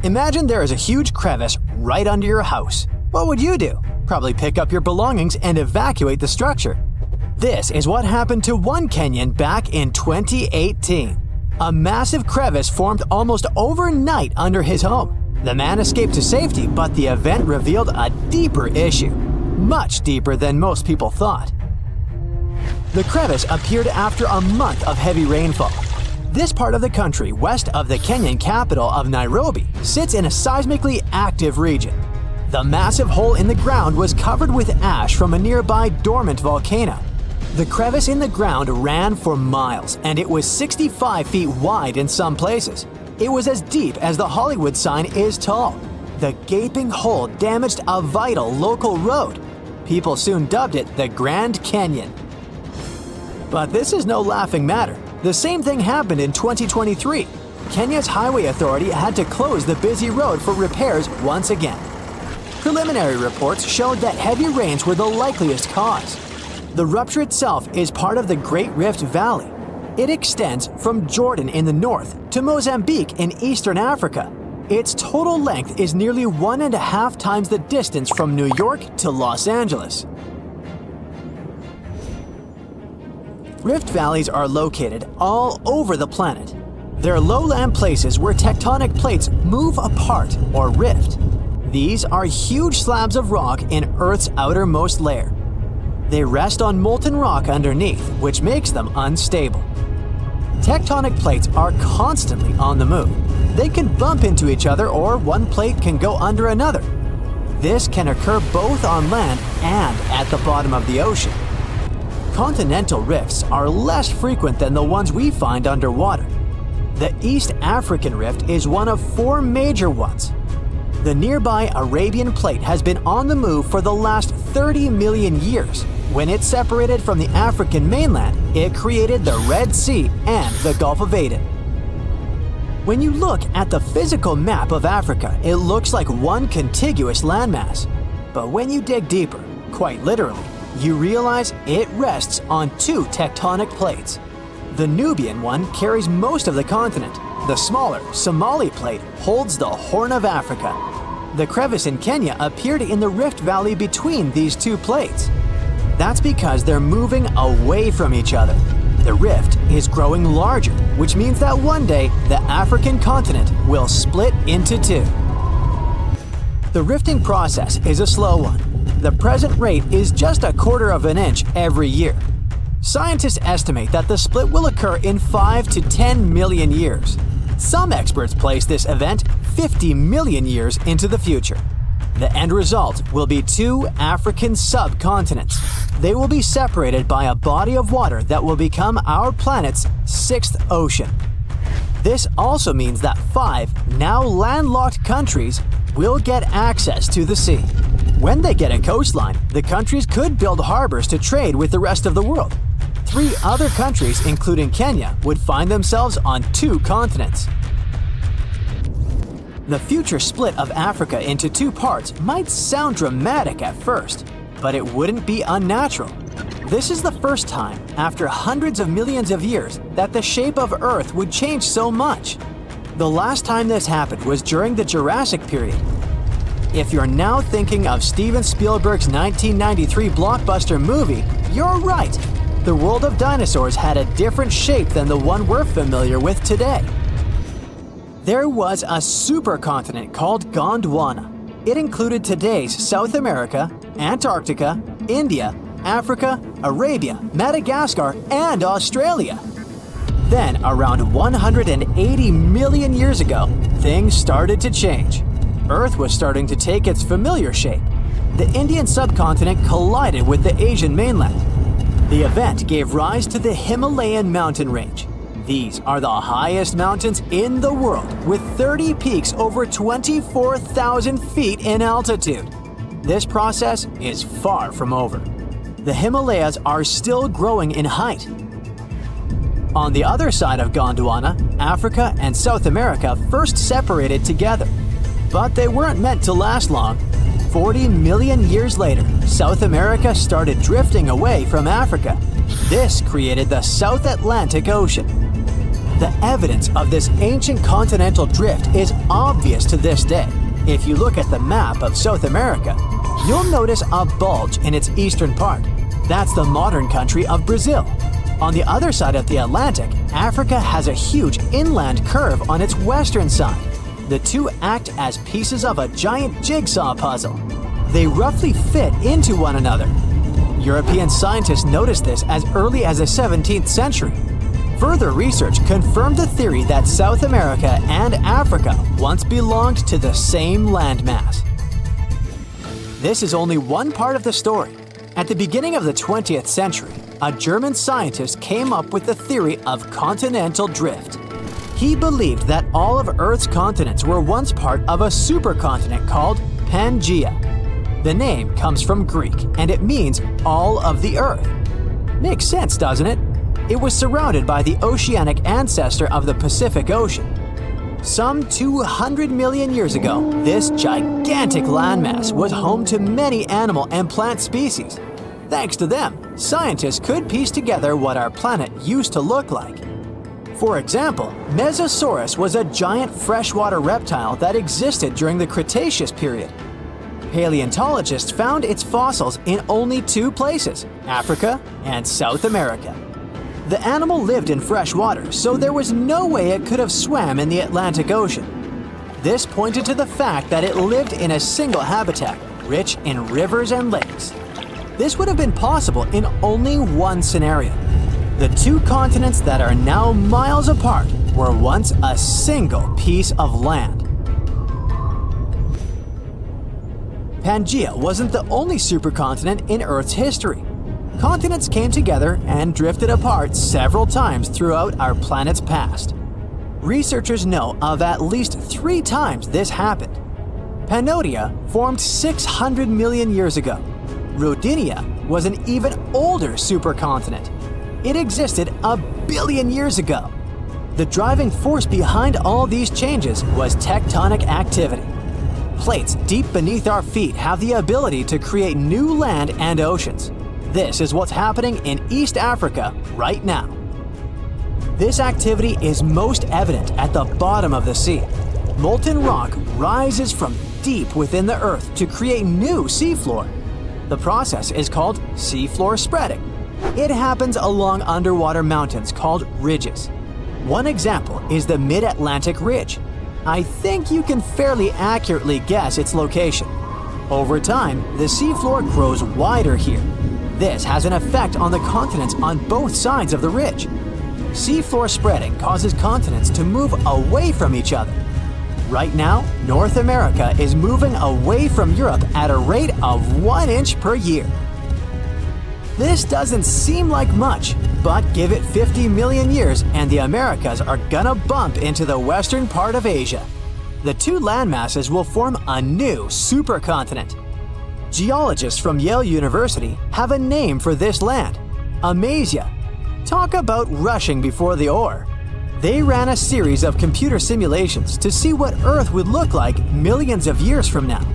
Imagine there is a huge crevice right under your house. What would you do? Probably pick up your belongings and evacuate the structure. This is what happened to one Kenyan back in 2018. A massive crevice formed almost overnight under his home. The man escaped to safety, but the event revealed a deeper issue. Much deeper than most people thought. The crevice appeared after a month of heavy rainfall. This part of the country, west of the Kenyan capital of Nairobi, sits in a seismically active region. The massive hole in the ground was covered with ash from a nearby dormant volcano. The crevice in the ground ran for miles, and it was 65 feet wide in some places. It was as deep as the Hollywood sign is tall. The gaping hole damaged a vital local road. People soon dubbed it the Grand Canyon. But this is no laughing matter. The same thing happened in 2023. Kenya's highway authority had to close the busy road for repairs once again. Preliminary reports showed that heavy rains were the likeliest cause. The rupture itself is part of the Great Rift Valley. It extends from Jordan in the north to Mozambique in eastern Africa. Its total length is nearly 1.5 times the distance from New York to Los Angeles. Rift valleys are located all over the planet. They're lowland places where tectonic plates move apart or rift. These are huge slabs of rock in Earth's outermost layer. They rest on molten rock underneath, which makes them unstable. Tectonic plates are constantly on the move. They can bump into each other, or one plate can go under another. This can occur both on land and at the bottom of the ocean. Continental rifts are less frequent than the ones we find underwater. The East African Rift is one of 4 major ones. The nearby Arabian Plate has been on the move for the last 30 million years. When it separated from the African mainland, it created the Red Sea and the Gulf of Aden. When you look at the physical map of Africa, it looks like one contiguous landmass. But when you dig deeper, quite literally, you realize it rests on 2 tectonic plates. The Nubian one carries most of the continent. The smaller Somali plate holds the Horn of Africa. The crevice in Kenya appeared in the Rift Valley between these 2 plates. That's because they're moving away from each other. The rift is growing larger, which means that one day the African continent will split into 2. The rifting process is a slow one. The present rate is just 1/4 of an inch every year. Scientists estimate that the split will occur in 5 to 10 million years. Some experts place this event 50 million years into the future. The end result will be 2 African subcontinents. They will be separated by a body of water that will become our planet's 6th ocean. This also means that 5 now landlocked countries will get access to the sea. When they get a coastline, the countries could build harbors to trade with the rest of the world. 3 other countries, including Kenya, would find themselves on 2 continents. The future split of Africa into 2 parts might sound dramatic at first, but it wouldn't be unnatural. This is the first time, after hundreds of millions of years, that the shape of Earth would change so much. The last time this happened was during the Jurassic period. If you're now thinking of Steven Spielberg's 1993 blockbuster movie, you're right. The world of dinosaurs had a different shape than the one we're familiar with today. There was a supercontinent called Gondwana. It included today's South America, Antarctica, India, Africa, Arabia, Madagascar, and Australia. Then, around 180 million years ago, things started to change. Earth was starting to take its familiar shape. The Indian subcontinent collided with the Asian mainland. The event gave rise to the Himalayan mountain range. These are the highest mountains in the world, with 30 peaks over 24,000 feet in altitude. This process is far from over. The Himalayas are still growing in height. On the other side of Gondwana, Africa and South America first separated together. But they weren't meant to last long. 40 million years later, South America started drifting away from Africa. This created the South Atlantic Ocean. The evidence of this ancient continental drift is obvious to this day. If you look at the map of South America, you'll notice a bulge in its eastern part. That's the modern country of Brazil. On the other side of the Atlantic, Africa has a huge inland curve on its western side. The two act as pieces of a giant jigsaw puzzle. They roughly fit into one another. European scientists noticed this as early as the 17th century. Further research confirmed the theory that South America and Africa once belonged to the same landmass. This is only one part of the story. At the beginning of the 20th century, a German scientist came up with the theory of continental drift. He believed that all of Earth's continents were once part of a supercontinent called Pangaea. The name comes from Greek, and it means all of the Earth. Makes sense, doesn't it? It was surrounded by the oceanic ancestor of the Pacific Ocean. Some 200 million years ago, this gigantic landmass was home to many animal and plant species. Thanks to them, scientists could piece together what our planet used to look like. For example, Mesosaurus was a giant freshwater reptile that existed during the Cretaceous period. Paleontologists found its fossils in only two places, Africa and South America. The animal lived in fresh water, so there was no way it could have swam in the Atlantic Ocean. This pointed to the fact that it lived in a single habitat, rich in rivers and lakes. This would have been possible in only one scenario. The two continents that are now miles apart were once a single piece of land. Pangaea wasn't the only supercontinent in Earth's history. Continents came together and drifted apart several times throughout our planet's past. Researchers know of at least 3 times this happened. Pannonia formed 600 million years ago. Rodinia was an even older supercontinent. It existed a billion years ago. The driving force behind all these changes was tectonic activity. Plates deep beneath our feet have the ability to create new land and oceans. This is what's happening in East Africa right now. This activity is most evident at the bottom of the sea. Molten rock rises from deep within the earth to create new seafloor. The process is called seafloor spreading. It happens along underwater mountains called ridges. One example is the Mid-Atlantic Ridge. I think you can fairly accurately guess its location. Over time, the seafloor grows wider here. This has an effect on the continents on both sides of the ridge. Seafloor spreading causes continents to move away from each other. Right now, North America is moving away from Europe at a rate of 1 inch per year. This doesn't seem like much, but give it 50 million years and the Americas are gonna bump into the western part of Asia. The two landmasses will form a new supercontinent. Geologists from Yale University have a name for this land, Amasia. Talk about rushing before the ore. They ran a series of computer simulations to see what Earth would look like millions of years from now.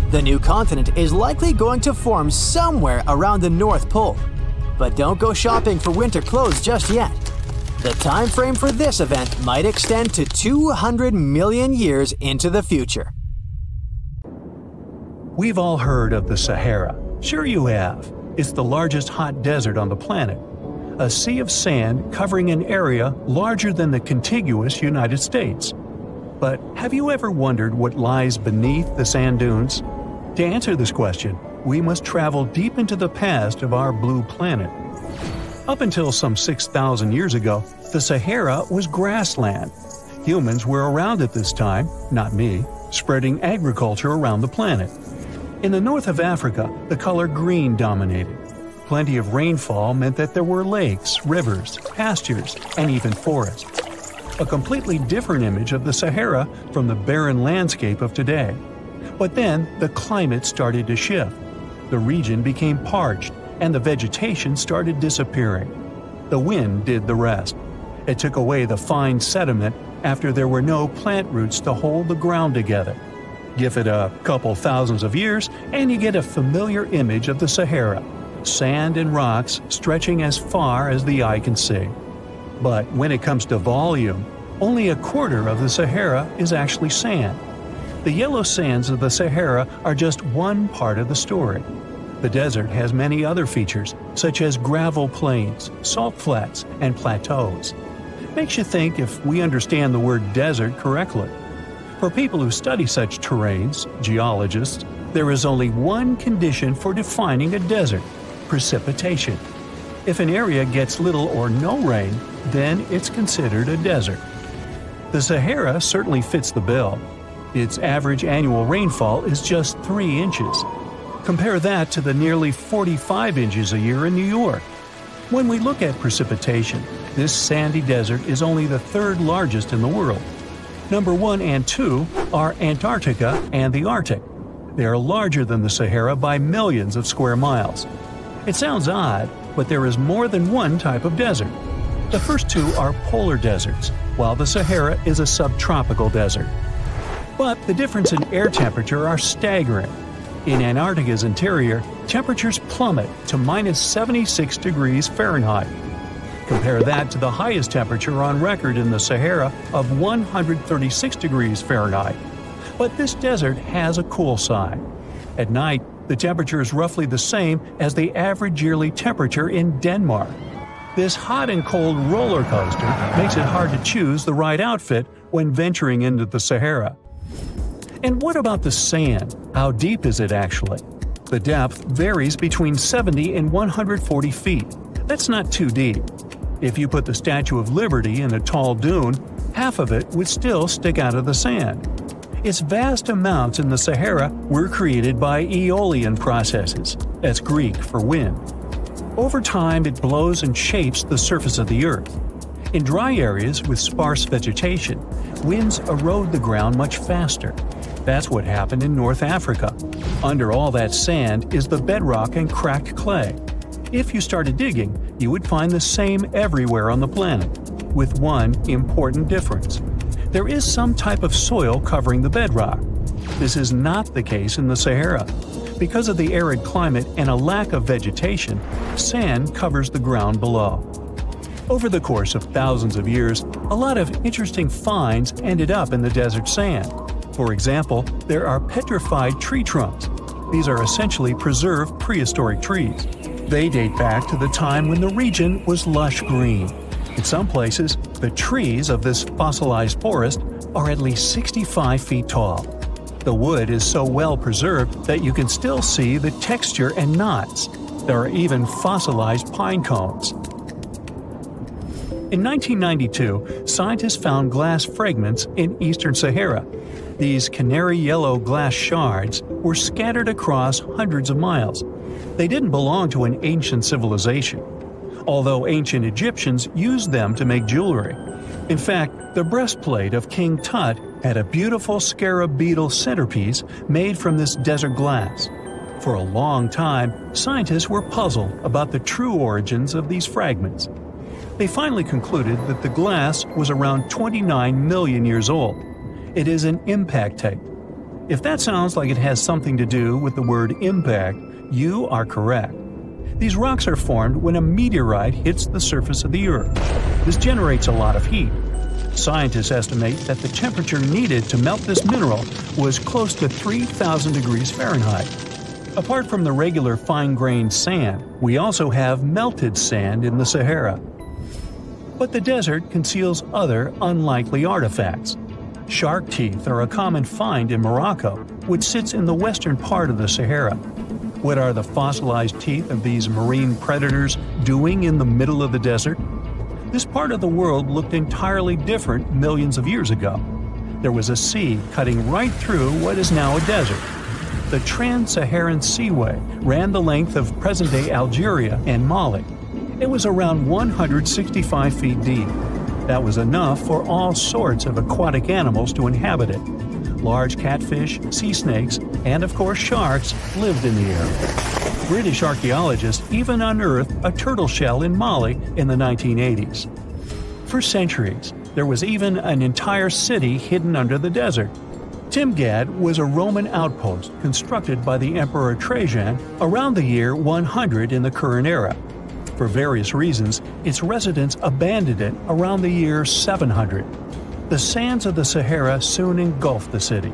The new continent is likely going to form somewhere around the North Pole. But don't go shopping for winter clothes just yet. The time frame for this event might extend to 200 million years into the future. We've all heard of the Sahara. Sure you have. It's the largest hot desert on the planet. A sea of sand covering an area larger than the contiguous United States. But have you ever wondered what lies beneath the sand dunes? To answer this question, we must travel deep into the past of our blue planet. Up until some 6,000 years ago, the Sahara was grassland. Humans were around at this time, not me, spreading agriculture around the planet. In the north of Africa, the color green dominated. Plenty of rainfall meant that there were lakes, rivers, pastures, and even forests. A completely different image of the Sahara from the barren landscape of today. But then the climate started to shift. The region became parched, and the vegetation started disappearing. The wind did the rest. It took away the fine sediment after there were no plant roots to hold the ground together. Give it a couple thousands of years, and you get a familiar image of the Sahara. Sand and rocks stretching as far as the eye can see. But when it comes to volume, only a quarter of the Sahara is actually sand. The yellow sands of the Sahara are just one part of the story. The desert has many other features, such as gravel plains, salt flats, and plateaus. Makes you think if we understand the word desert correctly. For people who study such terrains, geologists, there is only one condition for defining a desert: precipitation. If an area gets little or no rain, then it's considered a desert. The Sahara certainly fits the bill. Its average annual rainfall is just 3 inches. Compare that to the nearly 45 inches a year in New York. When we look at precipitation, this sandy desert is only the third largest in the world. Number 1 and 2 are Antarctica and the Arctic. They are larger than the Sahara by millions of square miles. It sounds odd, but there is more than one type of desert. The first two are polar deserts, while the Sahara is a subtropical desert. But the difference in air temperature are staggering. In Antarctica's interior, temperatures plummet to minus 76 degrees Fahrenheit. Compare that to the highest temperature on record in the Sahara of 136 degrees Fahrenheit. But this desert has a cool side. At night, the temperature is roughly the same as the average yearly temperature in Denmark. This hot and cold roller coaster makes it hard to choose the right outfit when venturing into the Sahara. And what about the sand? How deep is it actually? The depth varies between 70 and 140 feet. That's not too deep. If you put the Statue of Liberty in a tall dune, half of it would still stick out of the sand. Its vast amounts in the Sahara were created by aeolian processes. That's Greek for wind. Over time, it blows and shapes the surface of the earth. In dry areas with sparse vegetation, winds erode the ground much faster. That's what happened in North Africa. Under all that sand is the bedrock and cracked clay. If you started digging, you would find the same everywhere on the planet, with one important difference. There is some type of soil covering the bedrock. This is not the case in the Sahara. Because of the arid climate and a lack of vegetation, sand covers the ground below. Over the course of thousands of years, a lot of interesting finds ended up in the desert sand. For example, there are petrified tree trunks. These are essentially preserved prehistoric trees. They date back to the time when the region was lush green. In some places, the trees of this fossilized forest are at least 65 feet tall. The wood is so well preserved that you can still see the texture and knots. There are even fossilized pine cones. In 1992, scientists found glass fragments in eastern Sahara. These canary yellow glass shards were scattered across hundreds of miles. They didn't belong to an ancient civilization, although ancient Egyptians used them to make jewelry. In fact, the breastplate of King Tut had a beautiful scarab beetle centerpiece made from this desert glass. For a long time, scientists were puzzled about the true origins of these fragments. They finally concluded that the glass was around 29 million years old. It is an impact tape. If that sounds like it has something to do with the word impact, you are correct. These rocks are formed when a meteorite hits the surface of the Earth. This generates a lot of heat. Scientists estimate that the temperature needed to melt this mineral was close to 3,000 degrees Fahrenheit. Apart from the regular fine-grained sand, we also have melted sand in the Sahara. But the desert conceals other unlikely artifacts. Shark teeth are a common find in Morocco, which sits in the western part of the Sahara. What are the fossilized teeth of these marine predators doing in the middle of the desert? This part of the world looked entirely different millions of years ago. There was a sea cutting right through what is now a desert. The Trans-Saharan Seaway ran the length of present-day Algeria and Mali. It was around 165 feet deep. That was enough for all sorts of aquatic animals to inhabit it. Large catfish, sea snakes, and of course sharks lived in the area. British archaeologists even unearthed a turtle shell in Mali in the 1980s. For centuries, there was even an entire city hidden under the desert. Timgad was a Roman outpost constructed by the Emperor Trajan around the year 100 in the current era. For various reasons, its residents abandoned it around the year 700. The sands of the Sahara soon engulfed the city.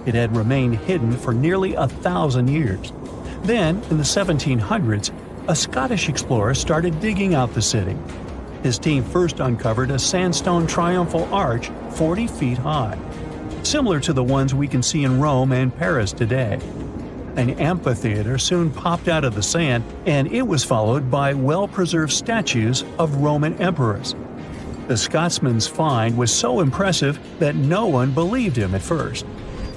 It had remained hidden for nearly 1,000 years. Then, in the 1700s, a Scottish explorer started digging out the city. His team first uncovered a sandstone triumphal arch 40 feet high, similar to the ones we can see in Rome and Paris today. An amphitheater soon popped out of the sand, and it was followed by well-preserved statues of Roman emperors. The Scotsman's find was so impressive that no one believed him at first.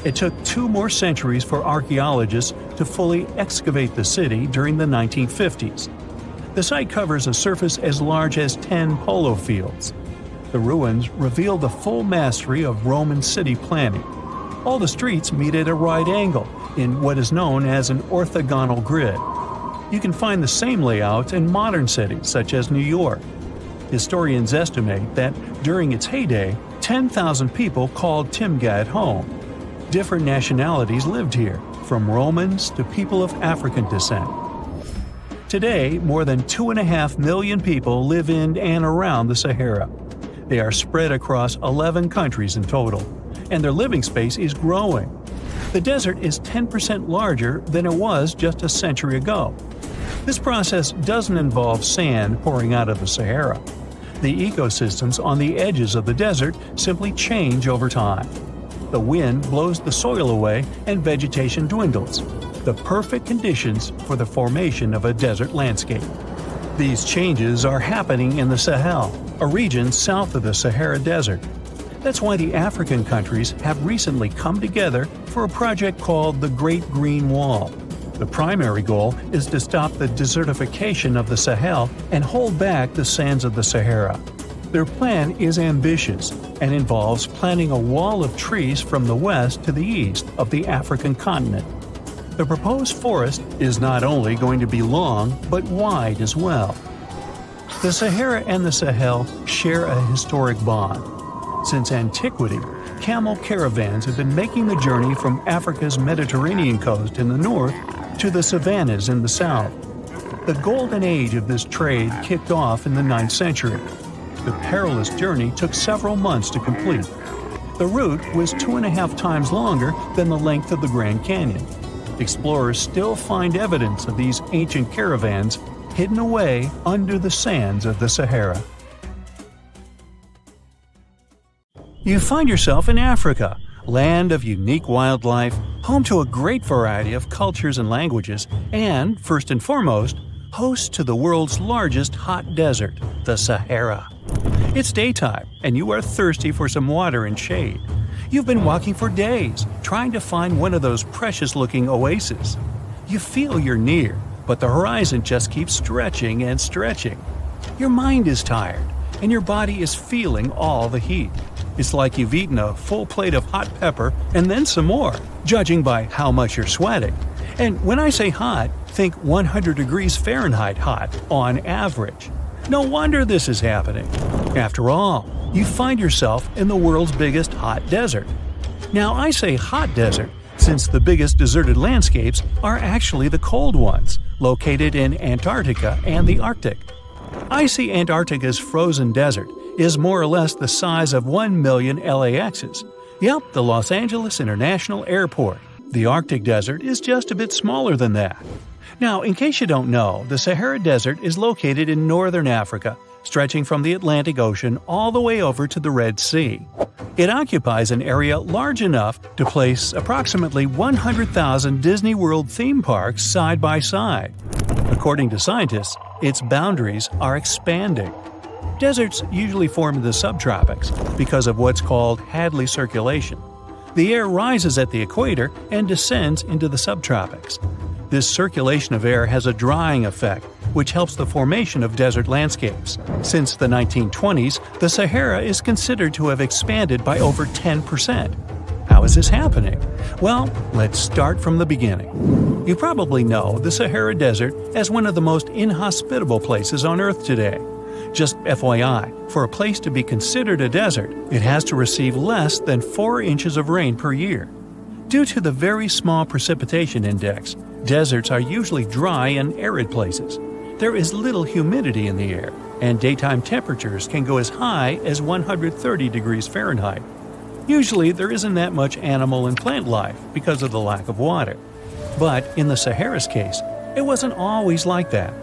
It took 2 more centuries for archaeologists to fully excavate the city during the 1950s. The site covers a surface as large as 10 polo fields. The ruins reveal the full mastery of Roman city planning. All the streets meet at a right angle in what is known as an orthogonal grid. You can find the same layout in modern cities such as New York. Historians estimate that during its heyday, 10,000 people called Timgad home. Different nationalities lived here, from Romans to people of African descent. Today, more than 2.5 million people live in and around the Sahara. They are spread across 11 countries in total, and their living space is growing. The desert is 10% larger than it was just a century ago. This process doesn't involve sand pouring out of the Sahara. The ecosystems on the edges of the desert simply change over time. The wind blows the soil away and vegetation dwindles, the perfect conditions for the formation of a desert landscape. These changes are happening in the Sahel, a region south of the Sahara Desert. That's why the African countries have recently come together for a project called the Great Green Wall. The primary goal is to stop the desertification of the Sahel and hold back the sands of the Sahara. Their plan is ambitious and involves planting a wall of trees from the west to the east of the African continent. The proposed forest is not only going to be long, but wide as well. The Sahara and the Sahel share a historic bond. Since antiquity, camel caravans have been making the journey from Africa's Mediterranean coast in the north to the savannas in the south. The golden age of this trade kicked off in the 9th century. The perilous journey took several months to complete. The route was 2.5 times longer than the length of the Grand Canyon. Explorers still find evidence of these ancient caravans hidden away under the sands of the Sahara. You find yourself in Africa, land of unique wildlife, home to a great variety of cultures and languages, and, first and foremost, host to the world's largest hot desert, the Sahara. It's daytime, and you are thirsty for some water and shade. You've been walking for days, trying to find one of those precious-looking oases. You feel you're near, but the horizon just keeps stretching and stretching. Your mind is tired, and your body is feeling all the heat. It's like you've eaten a full plate of hot pepper and then some more, judging by how much you're sweating. And when I say hot, think 100 degrees Fahrenheit hot on average. No wonder this is happening. After all, you find yourself in the world's biggest hot desert. Now, I say hot desert since the biggest deserted landscapes are actually the cold ones, located in Antarctica and the Arctic. I see Antarctica's frozen desert is more or less the size of 1 million LAXs. Yep, the Los Angeles International Airport. The Arctic Desert is just a bit smaller than that. Now, in case you don't know, the Sahara Desert is located in northern Africa, stretching from the Atlantic Ocean all the way over to the Red Sea. It occupies an area large enough to place approximately 100,000 Disney World theme parks side by side. According to scientists, its boundaries are expanding. Deserts usually form in the subtropics because of what's called Hadley circulation. The air rises at the equator and descends into the subtropics. This circulation of air has a drying effect, which helps the formation of desert landscapes. Since the 1920s, the Sahara is considered to have expanded by over 10%. How is this happening? Well, let's start from the beginning. You probably know the Sahara Desert as one of the most inhospitable places on Earth today. Just FYI, for a place to be considered a desert, it has to receive less than 4 inches of rain per year. Due to the very small precipitation index, deserts are usually dry and arid places. there is little humidity in the air, and daytime temperatures can go as high as 130 degrees Fahrenheit. Usually, there isn't that much animal and plant life because of the lack of water. But in the Sahara's case, it wasn't always like that.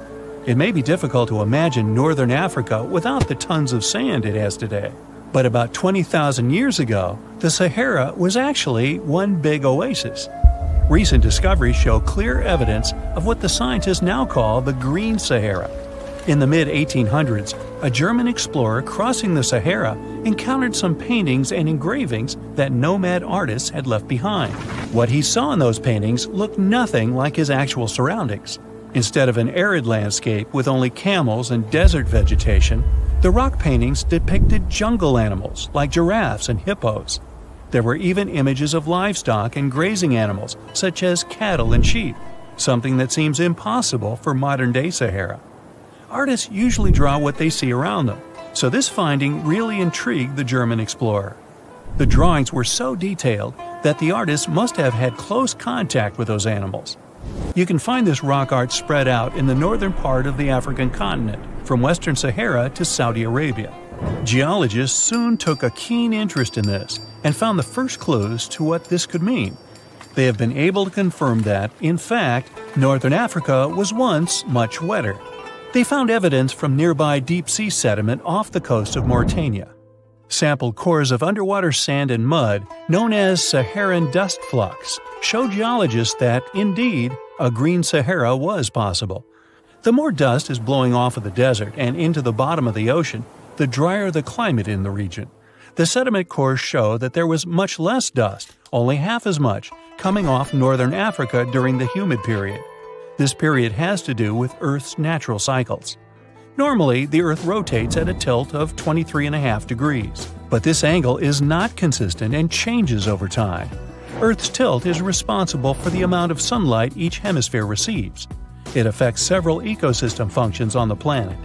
It may be difficult to imagine northern Africa without the tons of sand it has today. But about 20,000 years ago, the Sahara was actually one big oasis. Recent discoveries show clear evidence of what the scientists now call the Green Sahara. In the mid-1800s, a German explorer crossing the Sahara encountered some paintings and engravings that nomad artists had left behind. What he saw in those paintings looked nothing like his actual surroundings. Instead of an arid landscape with only camels and desert vegetation, the rock paintings depicted jungle animals like giraffes and hippos. There were even images of livestock and grazing animals such as cattle and sheep, something that seems impossible for modern-day Sahara. Artists usually draw what they see around them, so this finding really intrigued the German explorer. The drawings were so detailed that the artists must have had close contact with those animals. You can find this rock art spread out in the northern part of the African continent, from western Sahara to Saudi Arabia. Geologists soon took a keen interest in this and found the first clues to what this could mean. They have been able to confirm that, in fact, northern Africa was once much wetter. They found evidence from nearby deep-sea sediment off the coast of Mauritania. Sampled cores of underwater sand and mud, known as Saharan dust flux, show geologists that, indeed, a green Sahara was possible. The more dust is blowing off of the desert and into the bottom of the ocean, the drier the climate in the region. The sediment cores show that there was much less dust, only half as much, coming off northern Africa during the humid period. This period has to do with Earth's natural cycles. Normally, the Earth rotates at a tilt of 23.5 degrees, but this angle is not consistent and changes over time. Earth's tilt is responsible for the amount of sunlight each hemisphere receives. It affects several ecosystem functions on the planet.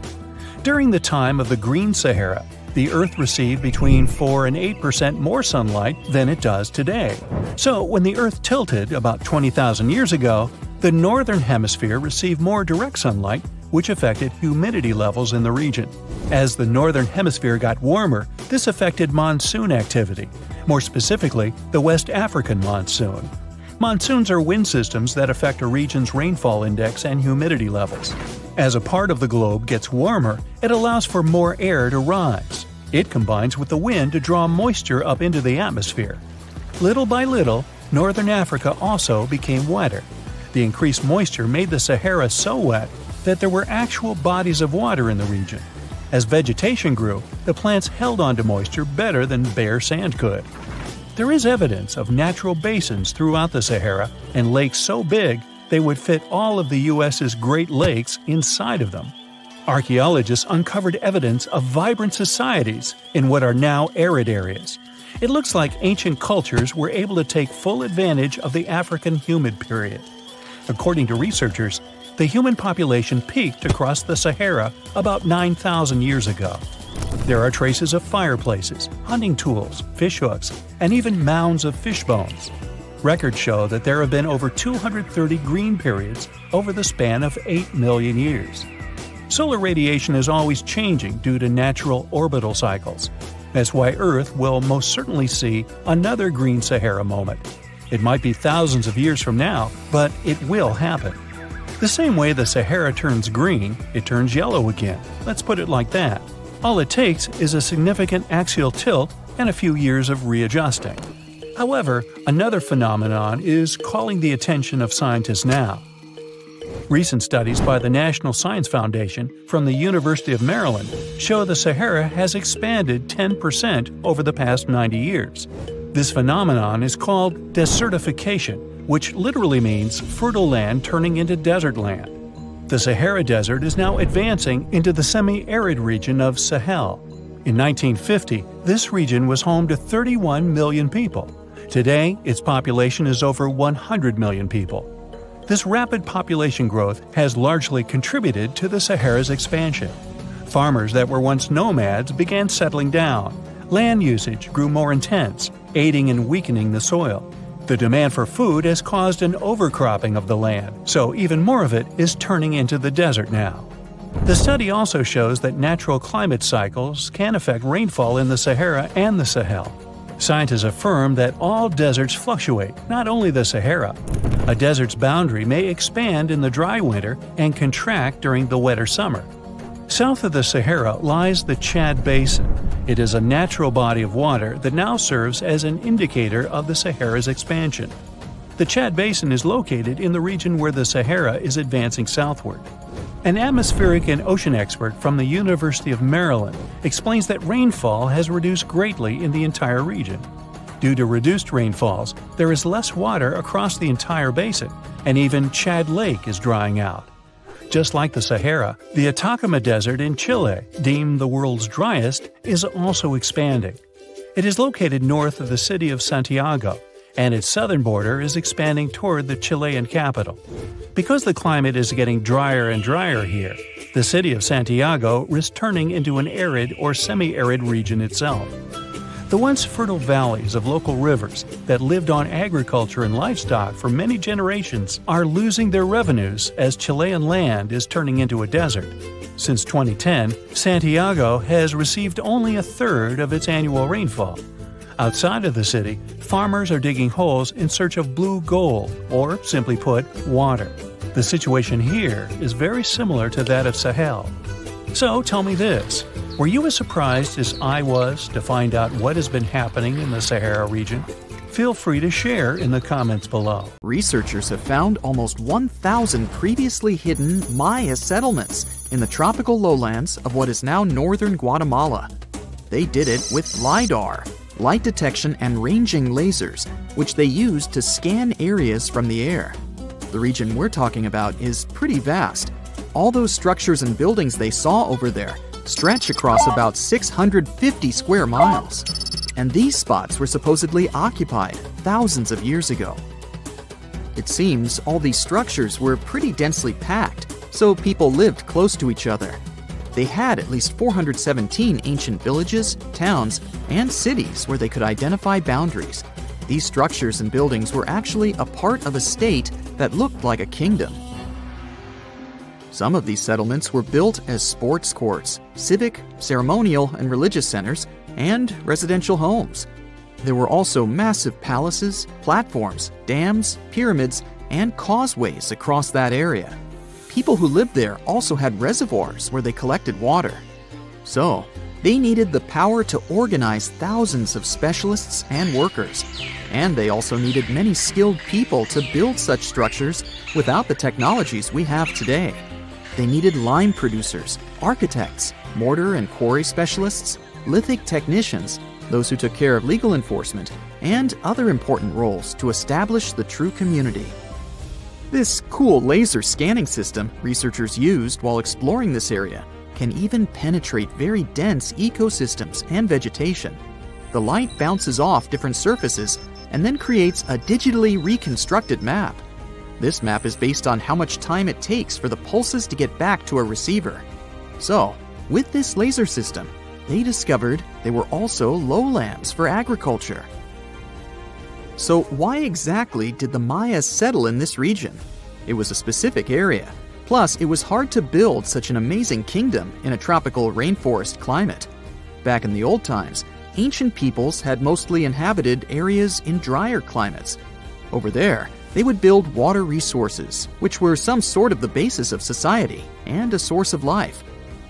During the time of the Green Sahara, the Earth received between 4 and 8% more sunlight than it does today. So, when the Earth tilted about 20,000 years ago, the northern hemisphere received more direct sunlight, which affected humidity levels in the region. As the northern hemisphere got warmer, this affected monsoon activity, more specifically, the West African monsoon. Monsoons are wind systems that affect a region's rainfall index and humidity levels. As a part of the globe gets warmer, it allows for more air to rise. It combines with the wind to draw moisture up into the atmosphere. Little by little, northern Africa also became wetter. The increased moisture made the Sahara so wet that there were actual bodies of water in the region. As vegetation grew, the plants held onto moisture better than bare sand could. There is evidence of natural basins throughout the Sahara and lakes so big they would fit all of the U.S.'s Great Lakes inside of them. Archaeologists uncovered evidence of vibrant societies in what are now arid areas. It looks like ancient cultures were able to take full advantage of the African humid period. According to researchers, the human population peaked across the Sahara about 9,000 years ago. There are traces of fireplaces, hunting tools, fishhooks, and even mounds of fish bones. Records show that there have been over 230 green periods over the span of 8 million years. Solar radiation is always changing due to natural orbital cycles. That's why Earth will most certainly see another green Sahara moment. It might be thousands of years from now, but it will happen. The same way the Sahara turns green, it turns yellow again. Let's put it like that. All it takes is a significant axial tilt and a few years of readjusting. However, another phenomenon is calling the attention of scientists now. Recent studies by the National Science Foundation from the University of Maryland show the Sahara has expanded 10% over the past 90 years. This phenomenon is called desertification, which literally means fertile land turning into desert land. The Sahara Desert is now advancing into the semi-arid region of Sahel. In 1950, this region was home to 31 million people. Today, its population is over 100 million people. This rapid population growth has largely contributed to the Sahara's expansion. Farmers that were once nomads began settling down. Land usage grew more intense, aiding in weakening the soil. The demand for food has caused an overcropping of the land, so even more of it is turning into the desert now. The study also shows that natural climate cycles can affect rainfall in the Sahara and the Sahel. Scientists affirm that all deserts fluctuate, not only the Sahara. A desert's boundary may expand in the dry winter and contract during the wetter summer. South of the Sahara lies the Chad Basin. It is a natural body of water that now serves as an indicator of the Sahara's expansion. The Chad Basin is located in the region where the Sahara is advancing southward. An atmospheric and ocean expert from the University of Maryland explains that rainfall has reduced greatly in the entire region. Due to reduced rainfalls, there is less water across the entire basin, and even Chad Lake is drying out. Just like the Sahara, the Atacama Desert in Chile, deemed the world's driest, is also expanding. It is located north of the city of Santiago, and its southern border is expanding toward the Chilean capital. Because the climate is getting drier and drier here, the city of Santiago risks turning into an arid or semi-arid region itself. The once fertile valleys of local rivers that lived on agriculture and livestock for many generations are losing their revenues as Chilean land is turning into a desert. Since 2010, Santiago has received only a third of its annual rainfall. Outside of the city, farmers are digging holes in search of blue gold, or simply put, water. The situation here is very similar to that of Sahel. So tell me this, were you as surprised as I was to find out what has been happening in the Sahara region? Feel free to share in the comments below. Researchers have found almost 1,000 previously hidden Maya settlements in the tropical lowlands of what is now northern Guatemala. They did it with LiDAR, light detection and ranging lasers, which they used to scan areas from the air. The region we're talking about is pretty vast. All those structures and buildings they saw over there stretch across about 650 square miles. And these spots were supposedly occupied thousands of years ago. It seems all these structures were pretty densely packed, so people lived close to each other. They had at least 417 ancient villages, towns, and cities where they could identify boundaries. These structures and buildings were actually a part of a state that looked like a kingdom. Some of these settlements were built as sports courts, civic, ceremonial, and religious centers, and residential homes. There were also massive palaces, platforms, dams, pyramids, and causeways across that area. People who lived there also had reservoirs where they collected water. So, they needed the power to organize thousands of specialists and workers. And they also needed many skilled people to build such structures without the technologies we have today. They needed lime producers, architects, mortar and quarry specialists, lithic technicians, those who took care of legal enforcement, and other important roles to establish the true community. This cool laser scanning system researchers used while exploring this area can even penetrate very dense ecosystems and vegetation. The light bounces off different surfaces and then creates a digitally reconstructed map. This map is based on how much time it takes for the pulses to get back to a receiver. So, with this laser system, they discovered there were also lowlands for agriculture. So why exactly did the Mayas settle in this region? It was a specific area. Plus, it was hard to build such an amazing kingdom in a tropical rainforest climate. Back in the old times, ancient peoples had mostly inhabited areas in drier climates. Over there, they would build water resources, which were some sort of the basis of society and a source of life.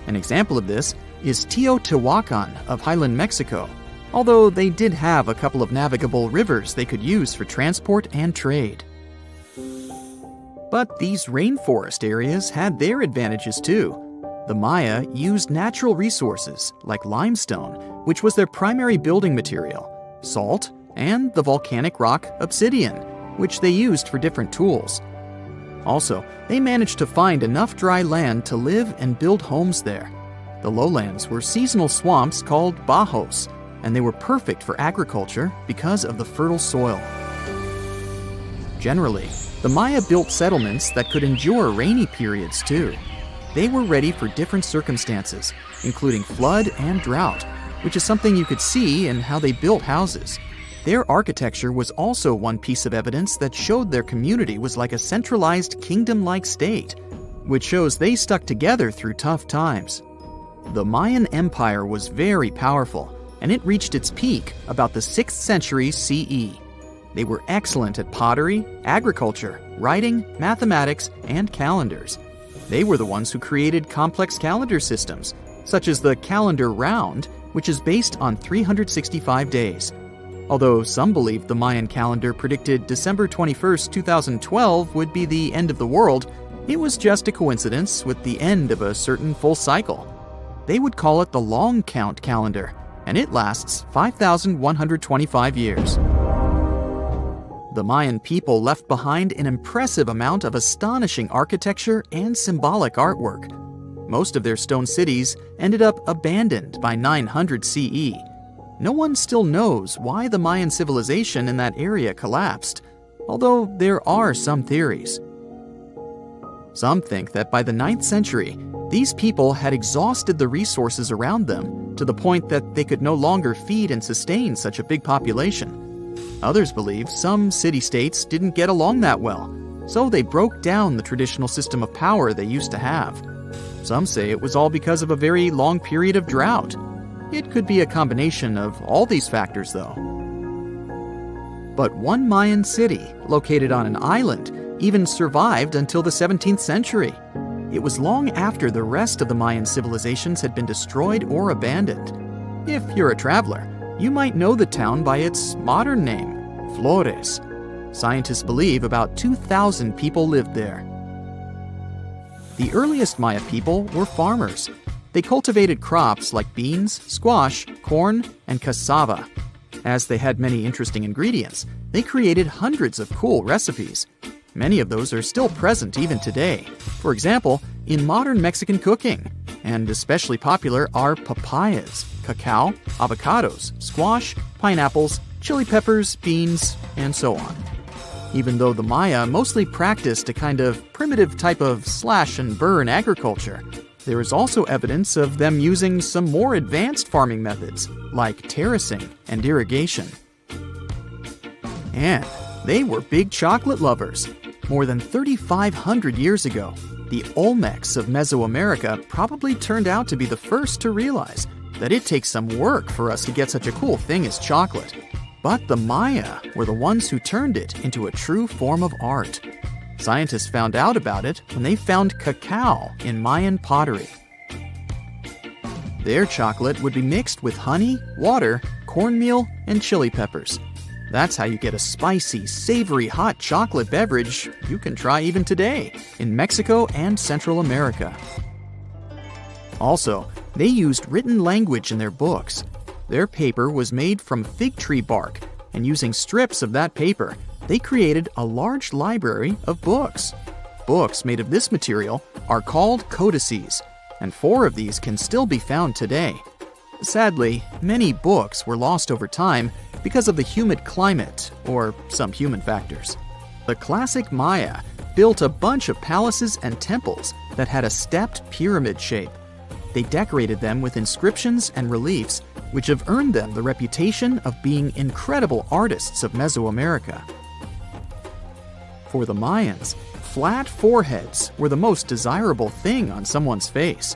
An example of this is Teotihuacan of Highland Mexico, although they did have a couple of navigable rivers they could use for transport and trade. But these rainforest areas had their advantages too. The Maya used natural resources like limestone, which was their primary building material, salt, and the volcanic rock obsidian, which they used for different tools. Also, they managed to find enough dry land to live and build homes there. The lowlands were seasonal swamps called bajos, and they were perfect for agriculture because of the fertile soil. Generally, the Maya built settlements that could endure rainy periods too. They were ready for different circumstances, including flood and drought, which is something you could see in how they built houses. Their architecture was also one piece of evidence that showed their community was like a centralized kingdom-like state. which shows they stuck together through tough times. The Mayan Empire was very powerful, and it reached its peak about the 6th century CE. They were excellent at pottery, agriculture, writing, mathematics, and calendars. They were the ones who created complex calendar systems, such as the calendar round, which is based on 365 days. Although some believe the Mayan calendar predicted December 21st, 2012 would be the end of the world, it was just a coincidence with the end of a certain full cycle. They would call it the long count calendar, and it lasts 5,125 years. The Mayan people left behind an impressive amount of astonishing architecture and symbolic artwork. Most of their stone cities ended up abandoned by 900 CE. No one still knows why the Mayan civilization in that area collapsed, although there are some theories. Some think that by the 9th century, these people had exhausted the resources around them to the point that they could no longer feed and sustain such a big population. Others believe some city-states didn't get along that well, so they broke down the traditional system of power they used to have. Some say it was all because of a very long period of drought. It could be a combination of all these factors, though. But one Mayan city, located on an island, even survived until the 17th century. It was long after the rest of the Mayan civilizations had been destroyed or abandoned. If you're a traveler, you might know the town by its modern name, Flores. Scientists believe about 2,000 people lived there. The earliest Maya people were farmers. They cultivated crops like beans, squash, corn, and cassava. As they had many interesting ingredients, they created hundreds of cool recipes. Many of those are still present even today. For example, in modern Mexican cooking. And especially popular are papayas, cacao, avocados, squash, pineapples, chili peppers, beans, and so on. Even though the Maya mostly practiced a kind of primitive type of slash-and-burn agriculture, there is also evidence of them using some more advanced farming methods, like terracing and irrigation. And they were big chocolate lovers. More than 3,500 years ago, the Olmecs of Mesoamerica probably turned out to be the first to realize that it takes some work for us to get such a cool thing as chocolate. But the Maya were the ones who turned it into a true form of art. Scientists found out about it when they found cacao in Mayan pottery. Their chocolate would be mixed with honey, water, cornmeal, and chili peppers. That's how you get a spicy, savory, hot chocolate beverage you can try even today in Mexico and Central America. Also, they used written language in their books. Their paper was made from fig tree bark, and using strips of that paper, they created a large library of books. Books made of this material are called codices, and 4 of these can still be found today. Sadly, many books were lost over time because of the humid climate or some human factors. The classic Maya built a bunch of palaces and temples that had a stepped pyramid shape. They decorated them with inscriptions and reliefs, which have earned them the reputation of being incredible artists of Mesoamerica. For the Mayans, flat foreheads were the most desirable thing on someone's face.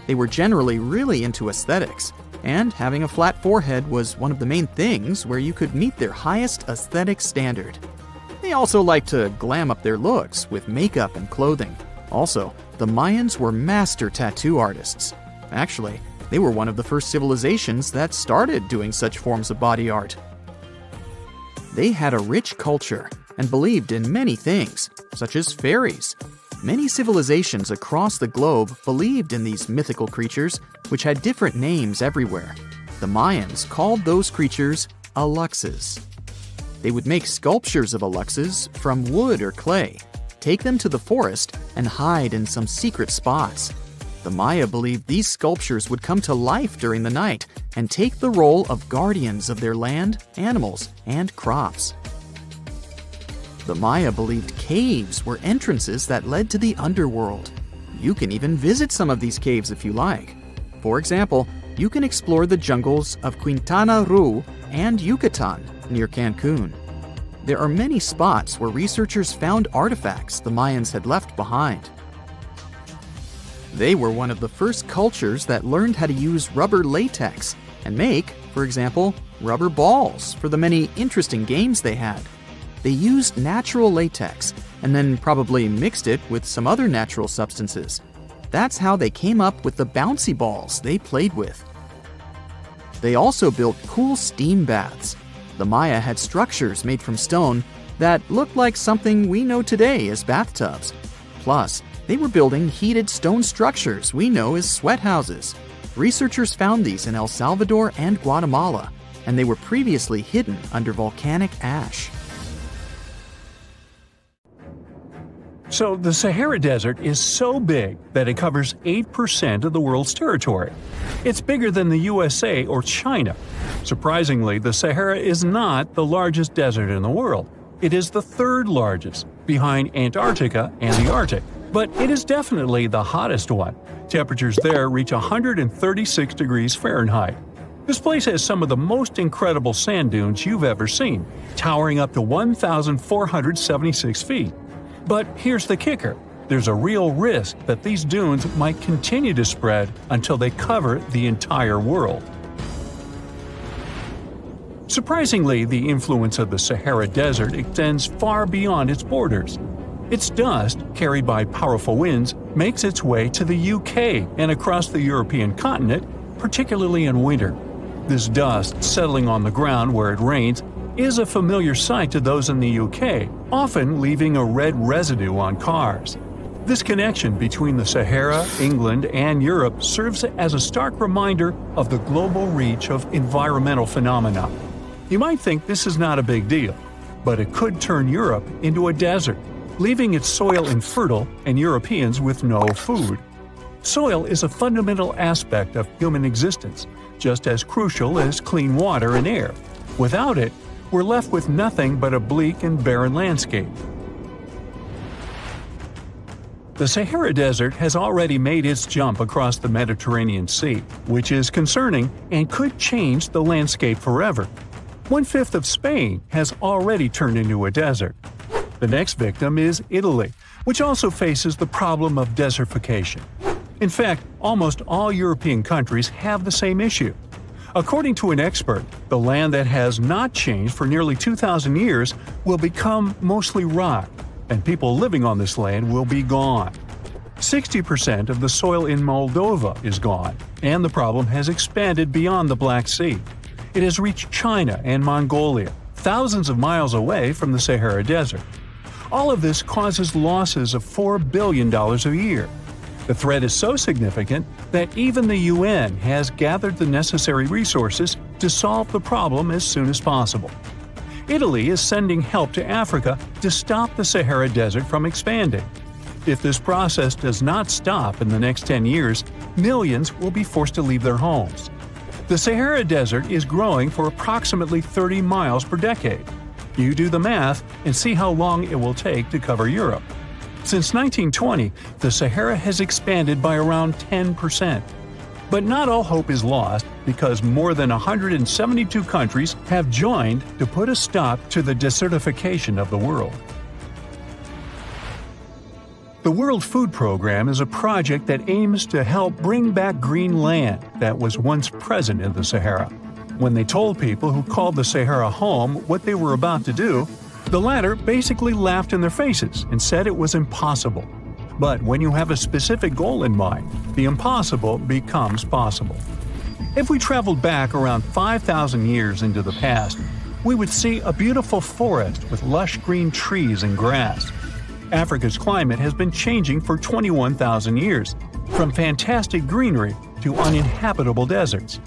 They were generally really into aesthetics, and having a flat forehead was one of the main things where you could meet their highest aesthetic standard. They also liked to glam up their looks with makeup and clothing. Also, the Mayans were master tattoo artists. Actually, they were one of the first civilizations that started doing such forms of body art. They had a rich culture and believed in many things, such as fairies. Many civilizations across the globe believed in these mythical creatures, which had different names everywhere. The Mayans called those creatures aluxes. They would make sculptures of aluxes from wood or clay, take them to the forest, and hide in some secret spots. The Maya believed these sculptures would come to life during the night and take the role of guardians of their land, animals, and crops. The Maya believed caves were entrances that led to the underworld. You can even visit some of these caves if you like. For example, you can explore the jungles of Quintana Roo and Yucatan near Cancun. There are many spots where researchers found artifacts the Mayans had left behind. They were one of the first cultures that learned how to use rubber latex and make, for example, rubber balls for the many interesting games they had. They used natural latex and then probably mixed it with some other natural substances. That's how they came up with the bouncy balls they played with. They also built cool steam baths. The Maya had structures made from stone that looked like something we know today as bathtubs. Plus, they were building heated stone structures we know as sweat houses. Researchers found these in El Salvador and Guatemala, and they were previously hidden under volcanic ash. So the Sahara Desert is so big that it covers 8% of the world's territory. It's bigger than the USA or China. Surprisingly, the Sahara is not the largest desert in the world. It is the third largest, behind Antarctica and the Arctic. But it is definitely the hottest one. Temperatures there reach 136 degrees Fahrenheit. This place has some of the most incredible sand dunes you've ever seen, towering up to 1,476 feet. But here's the kicker. There's a real risk that these dunes might continue to spread until they cover the entire world. Surprisingly, the influence of the Sahara Desert extends far beyond its borders. Its dust, carried by powerful winds, makes its way to the UK and across the European continent, particularly in winter. This dust settling on the ground where it rains is a familiar sight to those in the UK, often leaving a red residue on cars. This connection between the Sahara, England, and Europe serves as a stark reminder of the global reach of environmental phenomena. You might think this is not a big deal, but it could turn Europe into a desert, leaving its soil infertile and Europeans with no food. Soil is a fundamental aspect of human existence, just as crucial as clean water and air. Without it, we're left with nothing but a bleak and barren landscape. The Sahara Desert has already made its jump across the Mediterranean Sea, which is concerning and could change the landscape forever. 1/5 of Spain has already turned into a desert. The next victim is Italy, which also faces the problem of desertification. In fact, almost all European countries have the same issue. According to an expert, the land that has not changed for nearly 2,000 years will become mostly rock, and people living on this land will be gone. 60% of the soil in Moldova is gone, and the problem has expanded beyond the Black Sea. It has reached China and Mongolia, thousands of miles away from the Sahara Desert. All of this causes losses of $4 billion a year. The threat is so significant that even the UN has gathered the necessary resources to solve the problem as soon as possible. Italy is sending help to Africa to stop the Sahara Desert from expanding. If this process does not stop in the next 10 years, millions will be forced to leave their homes. The Sahara Desert is growing for approximately 30 miles per decade. You do the math and see how long it will take to cover Europe. Since 1920, the Sahara has expanded by around 10%. But not all hope is lost because more than 172 countries have joined to put a stop to the desertification of the world. The World Food Program is a project that aims to help bring back green land that was once present in the Sahara. When they told people who called the Sahara home what they were about to do, the latter basically laughed in their faces and said it was impossible. But when you have a specific goal in mind, the impossible becomes possible. If we traveled back around 5,000 years into the past, we would see a beautiful forest with lush green trees and grass. Africa's climate has been changing for 21,000 years, from fantastic greenery to uninhabitable deserts.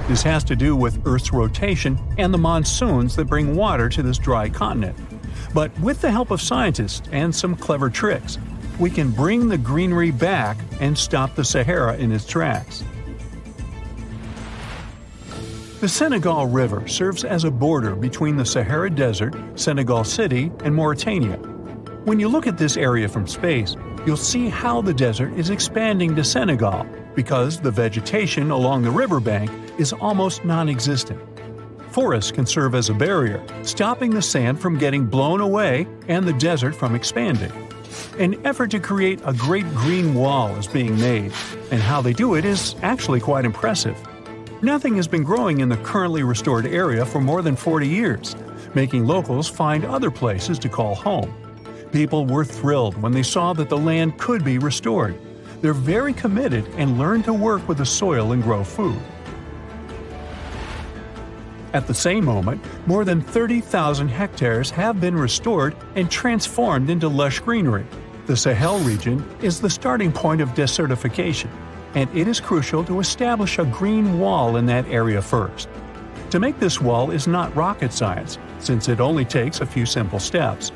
This has to do with Earth's rotation and the monsoons that bring water to this dry continent. But with the help of scientists and some clever tricks, we can bring the greenery back and stop the Sahara in its tracks. The Senegal River serves as a border between the Sahara Desert, Senegal City, and Mauritania. When you look at this area from space, you'll see how the desert is expanding to Senegal because the vegetation along the riverbank is almost non-existent. Forests can serve as a barrier, stopping the sand from getting blown away and the desert from expanding. An effort to create a great green wall is being made, and how they do it is actually quite impressive. Nothing has been growing in the currently restored area for more than 40 years, making locals find other places to call home. People were thrilled when they saw that the land could be restored. They're very committed and learn to work with the soil and grow food. At the same moment, more than 30,000 hectares have been restored and transformed into lush greenery. The Sahel region is the starting point of desertification, and it is crucial to establish a green wall in that area first. To make this wall is not rocket science, since it only takes a few simple steps.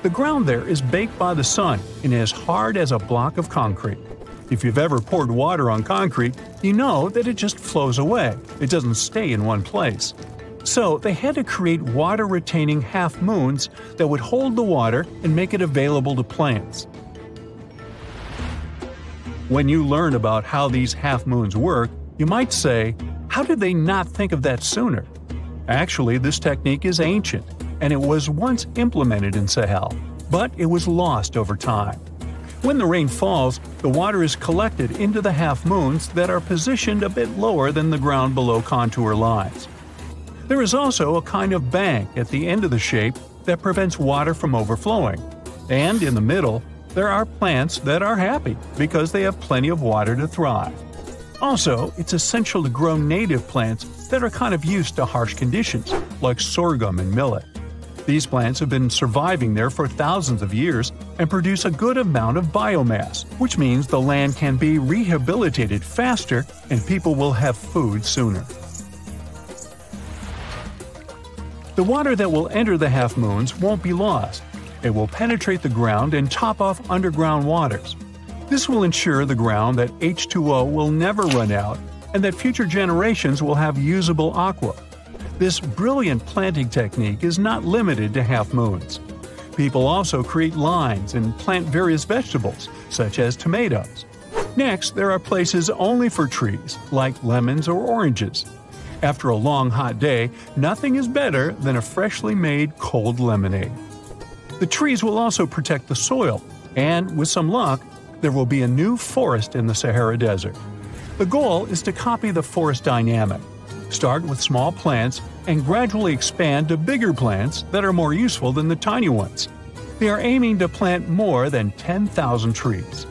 The ground there is baked by the sun and as hard as a block of concrete. If you've ever poured water on concrete, you know that it just flows away. It doesn't stay in one place. So they had to create water-retaining half-moons that would hold the water and make it available to plants. When you learn about how these half-moons work, you might say, how did they not think of that sooner? Actually, this technique is ancient, and it was once implemented in Sahel, but it was lost over time. When the rain falls, the water is collected into the half-moons that are positioned a bit lower than the ground below contour lines. There is also a kind of bank at the end of the shape that prevents water from overflowing. And in the middle, there are plants that are happy because they have plenty of water to thrive. Also, it's essential to grow native plants that are kind of used to harsh conditions, like sorghum and millet. These plants have been surviving there for thousands of years and produce a good amount of biomass, which means the land can be rehabilitated faster and people will have food sooner. The water that will enter the half-moons won't be lost. It will penetrate the ground and top off underground waters. This will ensure the ground that H2O will never run out and that future generations will have usable aqua. This brilliant planting technique is not limited to half-moons. People also create lines and plant various vegetables, such as tomatoes. Next, there are places only for trees, like lemons or oranges. After a long hot day, nothing is better than a freshly made cold lemonade. The trees will also protect the soil, and with some luck, there will be a new forest in the Sahara Desert. The goal is to copy the forest dynamic. Start with small plants and gradually expand to bigger plants that are more useful than the tiny ones. They are aiming to plant more than 10,000 trees.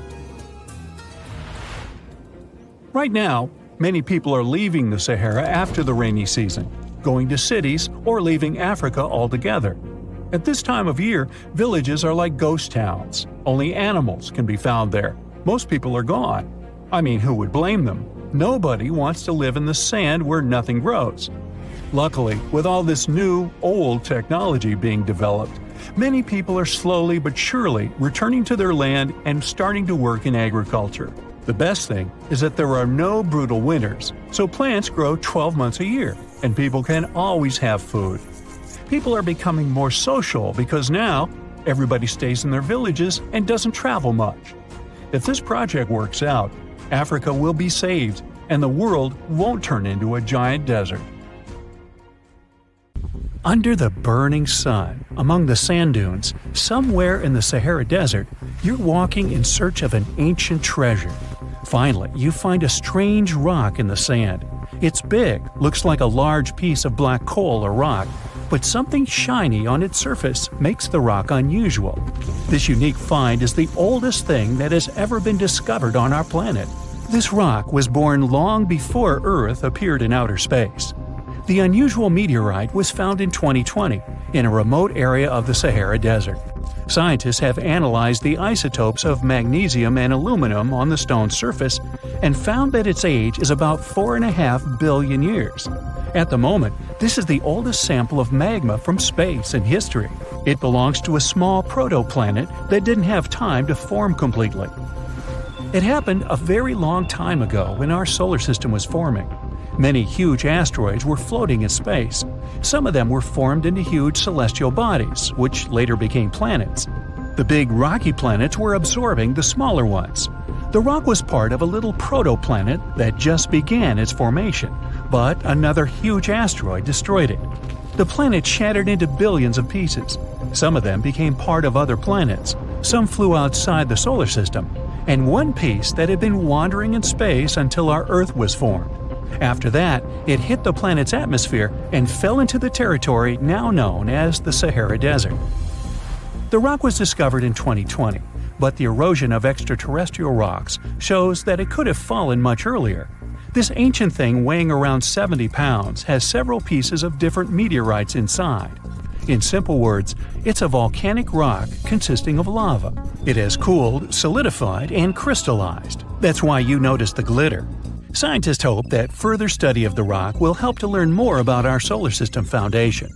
Right now, many people are leaving the Sahara after the rainy season, going to cities or leaving Africa altogether. At this time of year, villages are like ghost towns. Only animals can be found there. Most people are gone. I mean, who would blame them? Nobody wants to live in the sand where nothing grows. Luckily, with all this new, old technology being developed, many people are slowly but surely returning to their land and starting to work in agriculture. The best thing is that there are no brutal winters, so plants grow 12 months a year, and people can always have food. People are becoming more social because now everybody stays in their villages and doesn't travel much. If this project works out, Africa will be saved, and the world won't turn into a giant desert. Under the burning sun, among the sand dunes, somewhere in the Sahara Desert, you're walking in search of an ancient treasure. Finally, you find a strange rock in the sand. It's big, looks like a large piece of black coal or rock, but something shiny on its surface makes the rock unusual. This unique find is the oldest thing that has ever been discovered on our planet. This rock was born long before Earth appeared in outer space. The unusual meteorite was found in 2020 in a remote area of the Sahara Desert. Scientists have analyzed the isotopes of magnesium and aluminum on the stone's surface and found that its age is about 4.5 billion years. At the moment, this is the oldest sample of magma from space in history. It belongs to a small protoplanet that didn't have time to form completely. It happened a very long time ago when our solar system was forming. Many huge asteroids were floating in space. Some of them were formed into huge celestial bodies, which later became planets. The big rocky planets were absorbing the smaller ones. The rock was part of a little protoplanet that just began its formation, but another huge asteroid destroyed it. The planet shattered into billions of pieces. Some of them became part of other planets. Some flew outside the solar system, and one piece that had been wandering in space until our Earth was formed. After that, it hit the planet's atmosphere and fell into the territory now known as the Sahara Desert. The rock was discovered in 2020, but the erosion of extraterrestrial rocks shows that it could have fallen much earlier. This ancient thing weighing around 70 pounds has several pieces of different meteorites inside. In simple words, it's a volcanic rock consisting of lava. It has cooled, solidified, and crystallized. That's why you notice the glitter. Scientists hope that further study of the rock will help to learn more about our solar system foundation.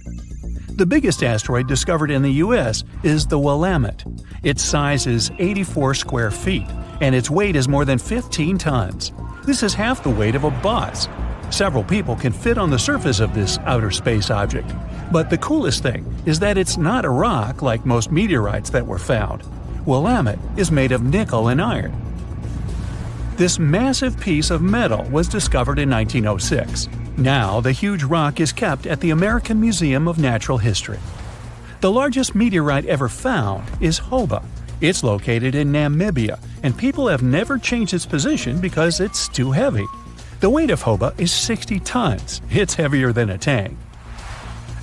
The biggest asteroid discovered in the U.S. is the Willamette. Its size is 84 square feet, and its weight is more than 15 tons. This is half the weight of a bus. Several people can fit on the surface of this outer space object. But the coolest thing is that it's not a rock like most meteorites that were found. Willamette is made of nickel and iron. This massive piece of metal was discovered in 1906. Now, the huge rock is kept at the American Museum of Natural History. The largest meteorite ever found is Hoba. It's located in Namibia, and people have never changed its position because it's too heavy. The weight of Hoba is 60 tons. It's heavier than a tank.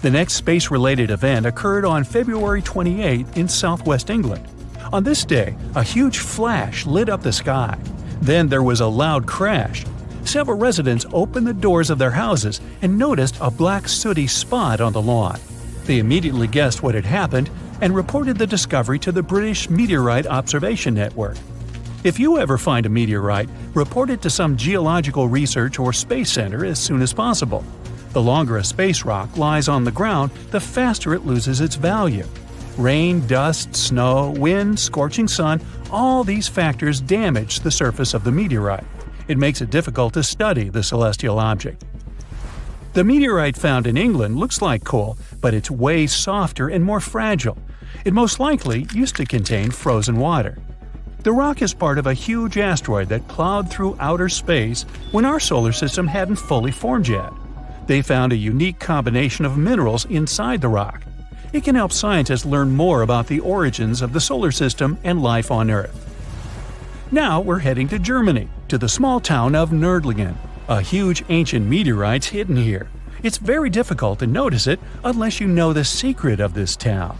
The next space-related event occurred on February 28 in southwest England. On this day, a huge flash lit up the sky. Then there was a loud crash. Several residents opened the doors of their houses and noticed a black sooty spot on the lawn. They immediately guessed what had happened and reported the discovery to the British Meteorite Observation Network. If you ever find a meteorite, report it to some geological research or space center as soon as possible. The longer a space rock lies on the ground, the faster it loses its value. Rain, dust, snow, wind, scorching sun, all these factors damage the surface of the meteorite. It makes it difficult to study the celestial object. The meteorite found in England looks like coal, but it's way softer and more fragile. It most likely used to contain frozen water. The rock is part of a huge asteroid that plowed through outer space when our solar system hadn't fully formed yet. They found a unique combination of minerals inside the rock. It can help scientists learn more about the origins of the solar system and life on Earth. Now we're heading to Germany, to the small town of Nördlingen. A huge ancient meteorite's hidden here. It's very difficult to notice it unless you know the secret of this town.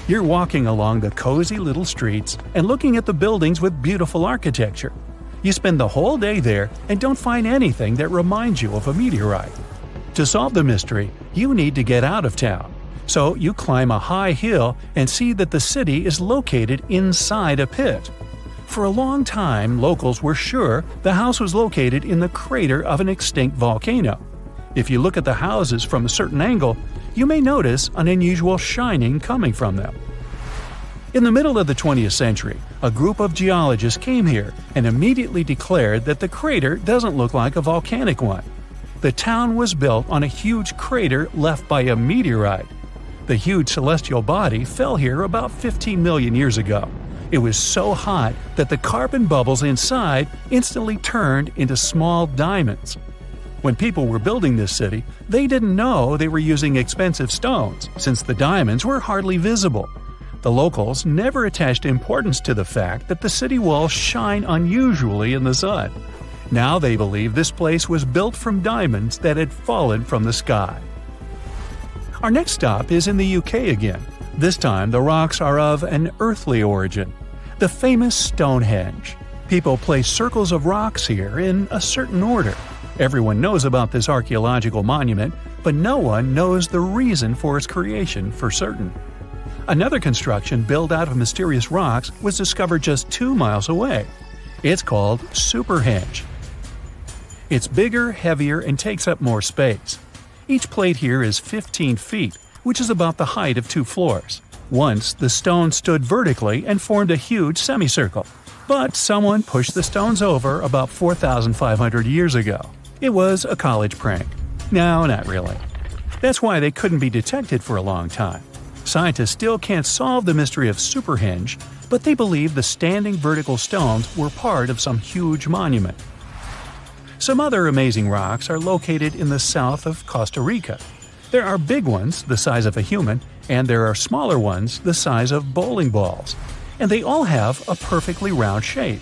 You're walking along the cozy little streets and looking at the buildings with beautiful architecture. You spend the whole day there and don't find anything that reminds you of a meteorite. To solve the mystery, you need to get out of town. So you climb a high hill and see that the city is located inside a pit. For a long time, locals were sure the house was located in the crater of an extinct volcano. If you look at the houses from a certain angle, you may notice an unusual shining coming from them. In the middle of the 20th century, a group of geologists came here and immediately declared that the crater doesn't look like a volcanic one. The town was built on a huge crater left by a meteorite. The huge celestial body fell here about 15 million years ago. It was so hot that the carbon bubbles inside instantly turned into small diamonds. When people were building this city, they didn't know they were using expensive stones, since the diamonds were hardly visible. The locals never attached importance to the fact that the city walls shine unusually in the sun. Now they believe this place was built from diamonds that had fallen from the sky. Our next stop is in the UK again. This time the rocks are of an earthly origin. The famous Stonehenge. People place circles of rocks here in a certain order. Everyone knows about this archaeological monument, but no one knows the reason for its creation for certain. Another construction built out of mysterious rocks was discovered just 2 miles away. It's called Superhenge. It's bigger, heavier, and takes up more space. Each plate here is 15 feet, which is about the height of 2 floors. Once, the stone stood vertically and formed a huge semicircle. But someone pushed the stones over about 4,500 years ago. It was a college prank. No, not really. That's why they couldn't be detected for a long time. Scientists still can't solve the mystery of Superhenge, but they believe the standing vertical stones were part of some huge monument. Some other amazing rocks are located in the south of Costa Rica. There are big ones, the size of a human, and there are smaller ones, the size of bowling balls. and they all have a perfectly round shape.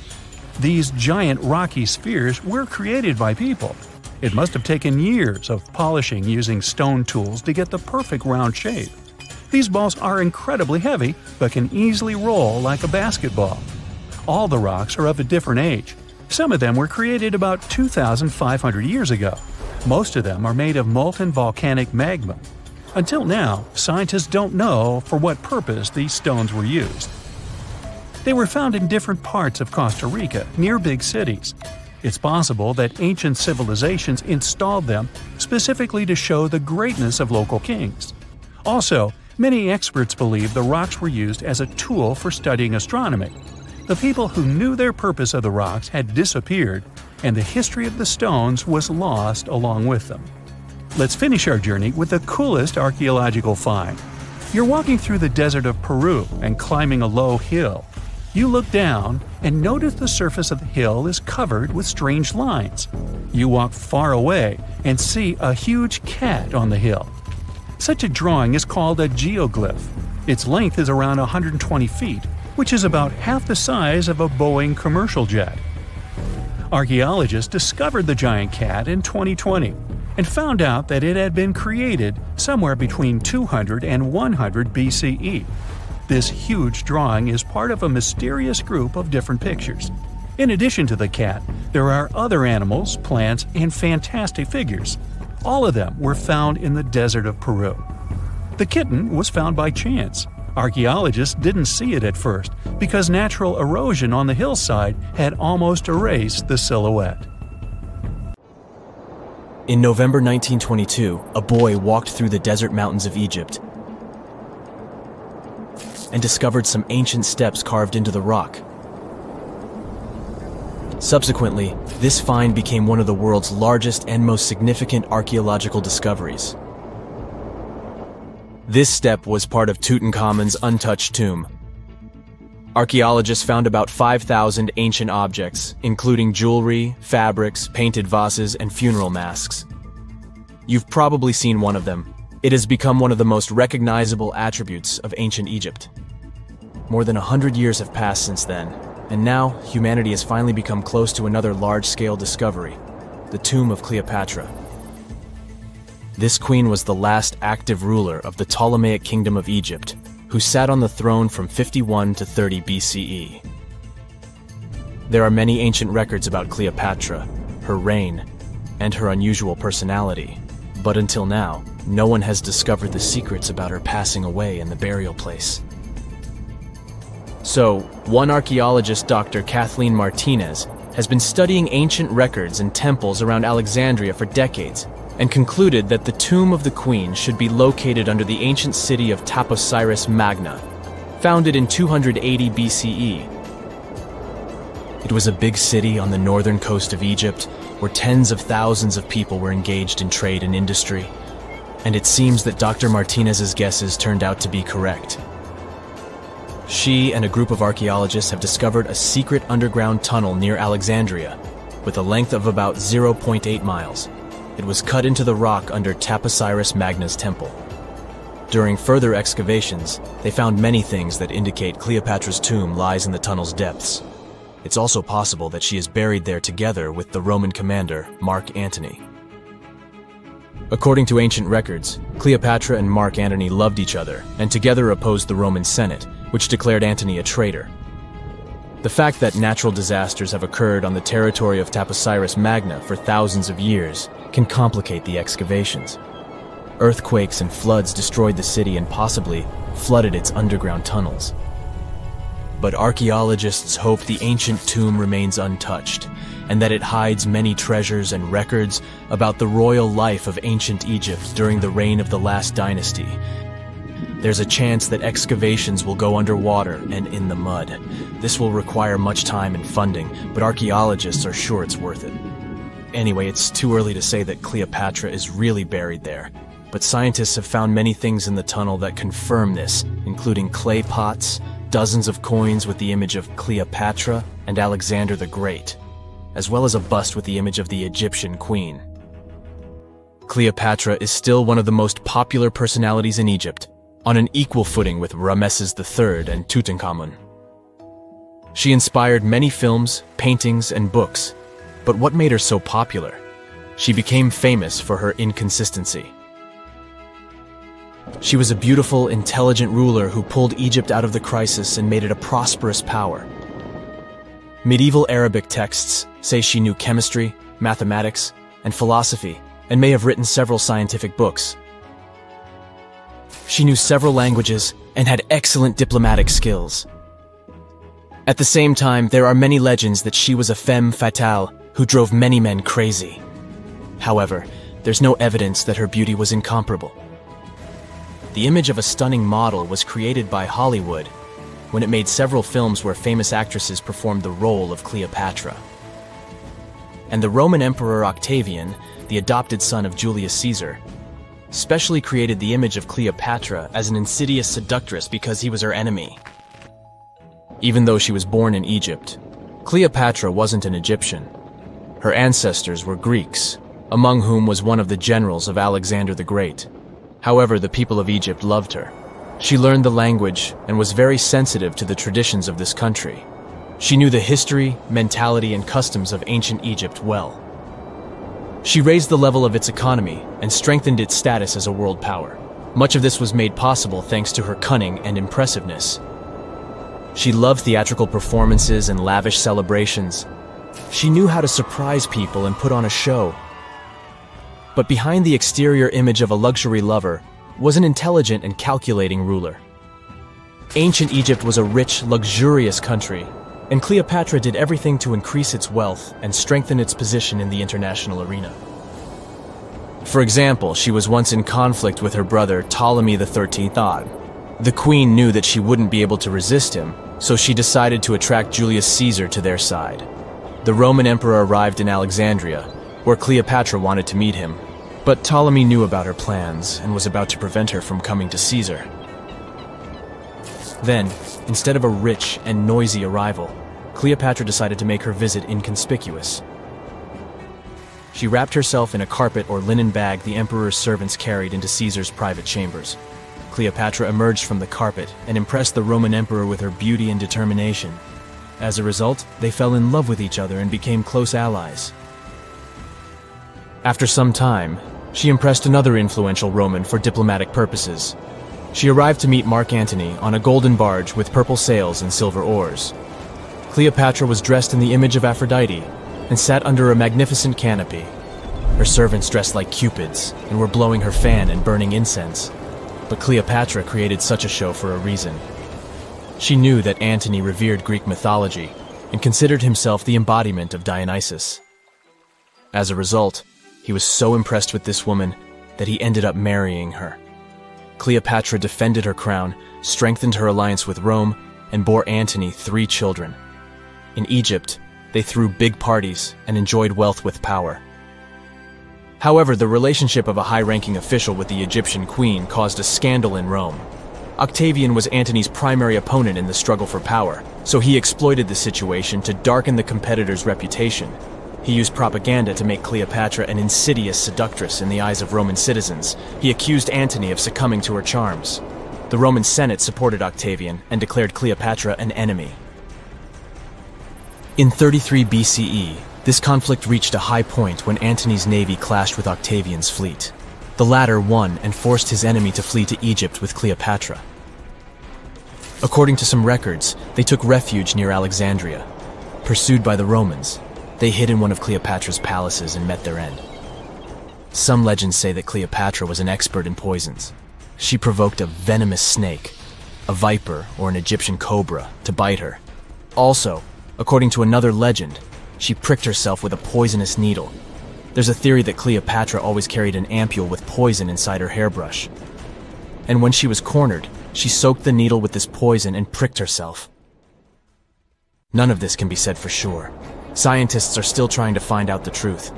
These giant rocky spheres were created by people. It must have taken years of polishing using stone tools to get the perfect round shape. These balls are incredibly heavy, but can easily roll like a basketball. All the rocks are of a different age. Some of them were created about 2,500 years ago. Most of them are made of molten volcanic magma. Until now, scientists don't know for what purpose these stones were used. They were found in different parts of Costa Rica, near big cities. It's possible that ancient civilizations installed them specifically to show the greatness of local kings. Also, many experts believe the rocks were used as a tool for studying astronomy. The people who knew their purpose of the rocks had disappeared, and the history of the stones was lost along with them. Let's finish our journey with the coolest archaeological find. You're walking through the desert of Peru and climbing a low hill. You look down and notice the surface of the hill is covered with strange lines. You walk far away and see a huge cat on the hill. Such a drawing is called a geoglyph. Its length is around 120 feet, which is about half the size of a Boeing commercial jet. Archaeologists discovered the giant cat in 2020 and found out that it had been created somewhere between 200 and 100 BCE. This huge drawing is part of a mysterious group of different pictures. In addition to the cat, there are other animals, plants, and fantastic figures. All of them were found in the desert of Peru. The kitten was found by chance. Archaeologists didn't see it at first because natural erosion on the hillside had almost erased the silhouette. In November 1922, a boy walked through the desert mountains of Egypt and discovered some ancient steps carved into the rock. Subsequently, this find became one of the world's largest and most significant archaeological discoveries. This step was part of Tutankhamun's untouched tomb. Archaeologists found about 5,000 ancient objects, including jewelry, fabrics, painted vases, and funeral masks. You've probably seen one of them. It has become one of the most recognizable attributes of ancient Egypt. More than 100 years have passed since then, and now humanity has finally become close to another large-scale discovery, the tomb of Cleopatra. This queen was the last active ruler of the Ptolemaic Kingdom of Egypt, who sat on the throne from 51 to 30 BCE. There are many ancient records about Cleopatra, her reign, and her unusual personality, but until now, no one has discovered the secrets about her passing away in the burial place. So, one archaeologist, Dr. Kathleen Martinez, has been studying ancient records and temples around Alexandria for decades and concluded that the tomb of the queen should be located under the ancient city of Taposiris Magna, founded in 280 BCE. It was a big city on the northern coast of Egypt where tens of thousands of people were engaged in trade and industry, and it seems that Dr. Martinez's guesses turned out to be correct. She and a group of archaeologists have discovered a secret underground tunnel near Alexandria, with a length of about 0.8 miles. It was cut into the rock under Taposiris Magna's temple. During further excavations, they found many things that indicate Cleopatra's tomb lies in the tunnel's depths. It's also possible that she is buried there together with the Roman commander, Mark Antony. According to ancient records, Cleopatra and Mark Antony loved each other and together opposed the Roman Senate, which declared Antony a traitor. The fact that natural disasters have occurred on the territory of Taposiris Magna for thousands of years can complicate the excavations. Earthquakes and floods destroyed the city and possibly flooded its underground tunnels. But archaeologists hope the ancient tomb remains untouched, and that it hides many treasures and records about the royal life of ancient Egypt during the reign of the last dynasty. There's a chance that excavations will go underwater and in the mud. This will require much time and funding, but archaeologists are sure it's worth it. Anyway, it's too early to say that Cleopatra is really buried there, but scientists have found many things in the tunnel that confirm this, including clay pots, dozens of coins with the image of Cleopatra and Alexander the Great, as well as a bust with the image of the Egyptian queen. Cleopatra is still one of the most popular personalities in Egypt, on an equal footing with Ramesses III and Tutankhamun. She inspired many films, paintings, and books. But what made her so popular? She became famous for her inconsistency. She was a beautiful, intelligent ruler who pulled Egypt out of the crisis and made it a prosperous power. Medieval Arabic texts say she knew chemistry, mathematics, and philosophy, and may have written several scientific books. She knew several languages and had excellent diplomatic skills. At the same time, there are many legends that she was a femme fatale who drove many men crazy. However, there's no evidence that her beauty was incomparable. The image of a stunning model was created by Hollywood when it made several films where famous actresses performed the role of Cleopatra. And the Roman Emperor Octavian, the adopted son of Julius Caesar, specially created the image of Cleopatra as an insidious seductress because he was her enemy. Even though she was born in Egypt, Cleopatra wasn't an Egyptian. Her ancestors were Greeks, among whom was one of the generals of Alexander the Great. However, the people of Egypt loved her. She learned the language and was very sensitive to the traditions of this country. She knew the history, mentality, and customs of ancient Egypt well. She raised the level of its economy and strengthened its status as a world power. Much of this was made possible thanks to her cunning and impressiveness. She loved theatrical performances and lavish celebrations. She knew how to surprise people and put on a show. But behind the exterior image of a luxury lover was an intelligent and calculating ruler. Ancient Egypt was a rich, luxurious country, and Cleopatra did everything to increase its wealth and strengthen its position in the international arena. For example, she was once in conflict with her brother Ptolemy XIII Odd. The queen knew that she wouldn't be able to resist him, so she decided to attract Julius Caesar to their side. The Roman emperor arrived in Alexandria, where Cleopatra wanted to meet him, but Ptolemy knew about her plans and was about to prevent her from coming to Caesar. Then, instead of a rich and noisy arrival, Cleopatra decided to make her visit inconspicuous. She wrapped herself in a carpet or linen bag the emperor's servants carried into Caesar's private chambers. Cleopatra emerged from the carpet and impressed the Roman emperor with her beauty and determination. As a result, they fell in love with each other and became close allies. After some time, she impressed another influential Roman for diplomatic purposes. She arrived to meet Mark Antony on a golden barge with purple sails and silver oars. Cleopatra was dressed in the image of Aphrodite and sat under a magnificent canopy. Her servants dressed like cupids and were blowing her fan and burning incense. But Cleopatra created such a show for a reason. She knew that Antony revered Greek mythology and considered himself the embodiment of Dionysus. As a result, he was so impressed with this woman that he ended up marrying her. Cleopatra defended her crown, strengthened her alliance with Rome, and bore Antony 3 children. In Egypt, they threw big parties and enjoyed wealth with power. However, the relationship of a high-ranking official with the Egyptian queen caused a scandal in Rome. Octavian was Antony's primary opponent in the struggle for power, so he exploited the situation to darken the competitor's reputation. He used propaganda to make Cleopatra an insidious seductress in the eyes of Roman citizens. He accused Antony of succumbing to her charms. The Roman Senate supported Octavian and declared Cleopatra an enemy. In 33 BCE, this conflict reached a high point when Antony's navy clashed with Octavian's fleet. The latter won and forced his enemy to flee to Egypt with Cleopatra. According to some records, they took refuge near Alexandria. Pursued by the Romans, they hid in one of Cleopatra's palaces and met their end. Some legends say that Cleopatra was an expert in poisons. She provoked a venomous snake, a viper or an Egyptian cobra, to bite her. Also, according to another legend, she pricked herself with a poisonous needle. There's a theory that Cleopatra always carried an ampule with poison inside her hairbrush. And when she was cornered, she soaked the needle with this poison and pricked herself. None of this can be said for sure. Scientists are still trying to find out the truth.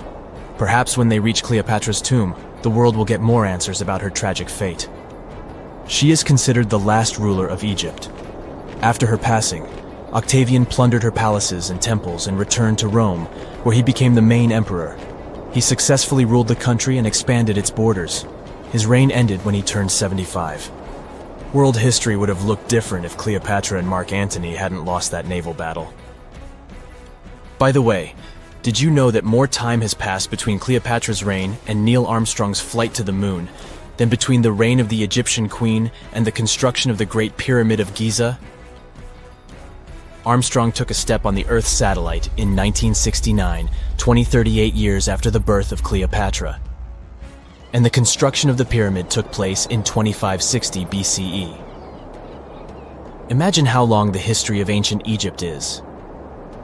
Perhaps when they reach Cleopatra's tomb, the world will get more answers about her tragic fate. She is considered the last ruler of Egypt. After her passing, Octavian plundered her palaces and temples and returned to Rome, where he became the main emperor. He successfully ruled the country and expanded its borders. His reign ended when he turned 75. World history would have looked different if Cleopatra and Mark Antony hadn't lost that naval battle. By the way, did you know that more time has passed between Cleopatra's reign and Neil Armstrong's flight to the moon than between the reign of the Egyptian queen and the construction of the Great Pyramid of Giza? Armstrong took a step on the Earth's satellite in 1969, 38 years after the birth of Cleopatra. And the construction of the pyramid took place in 2560 BCE. Imagine how long the history of ancient Egypt is.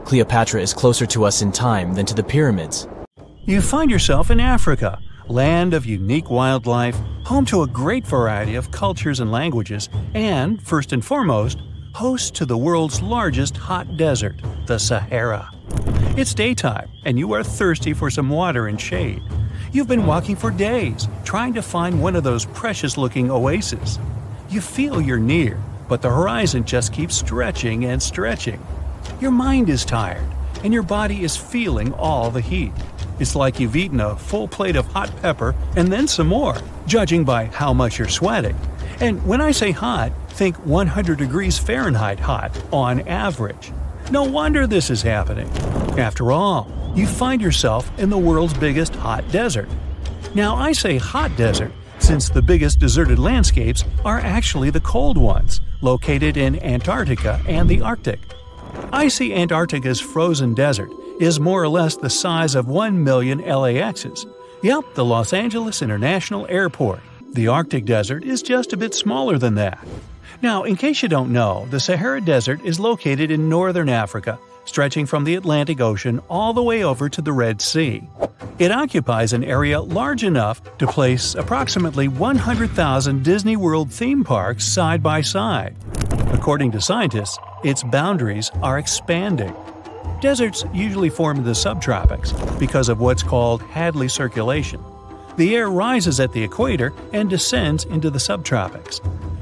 Cleopatra is closer to us in time than to the pyramids. You find yourself in Africa, land of unique wildlife, home to a great variety of cultures and languages, and, first and foremost, host to the world's largest hot desert, the Sahara. It's daytime, and you are thirsty for some water and shade. You've been walking for days, trying to find one of those precious-looking oases. You feel you're near, but the horizon just keeps stretching and stretching. Your mind is tired, and your body is feeling all the heat. It's like you've eaten a full plate of hot pepper and then some more, judging by how much you're sweating. And when I say hot, think 100 degrees Fahrenheit hot, on average. No wonder this is happening. After all, you find yourself in the world's biggest hot desert. Now, I say hot desert since the biggest deserted landscapes are actually the cold ones, located in Antarctica and the Arctic. Icy Antarctica's frozen desert is more or less the size of 1 million LAXs. Yep, the Los Angeles International Airport. The Arctic Desert is just a bit smaller than that. Now, in case you don't know, the Sahara Desert is located in northern Africa, stretching from the Atlantic Ocean all the way over to the Red Sea. It occupies an area large enough to place approximately 100,000 Disney World theme parks side by side. According to scientists, its boundaries are expanding. Deserts usually form in the subtropics because of what's called Hadley circulation. The air rises at the equator and descends into the subtropics.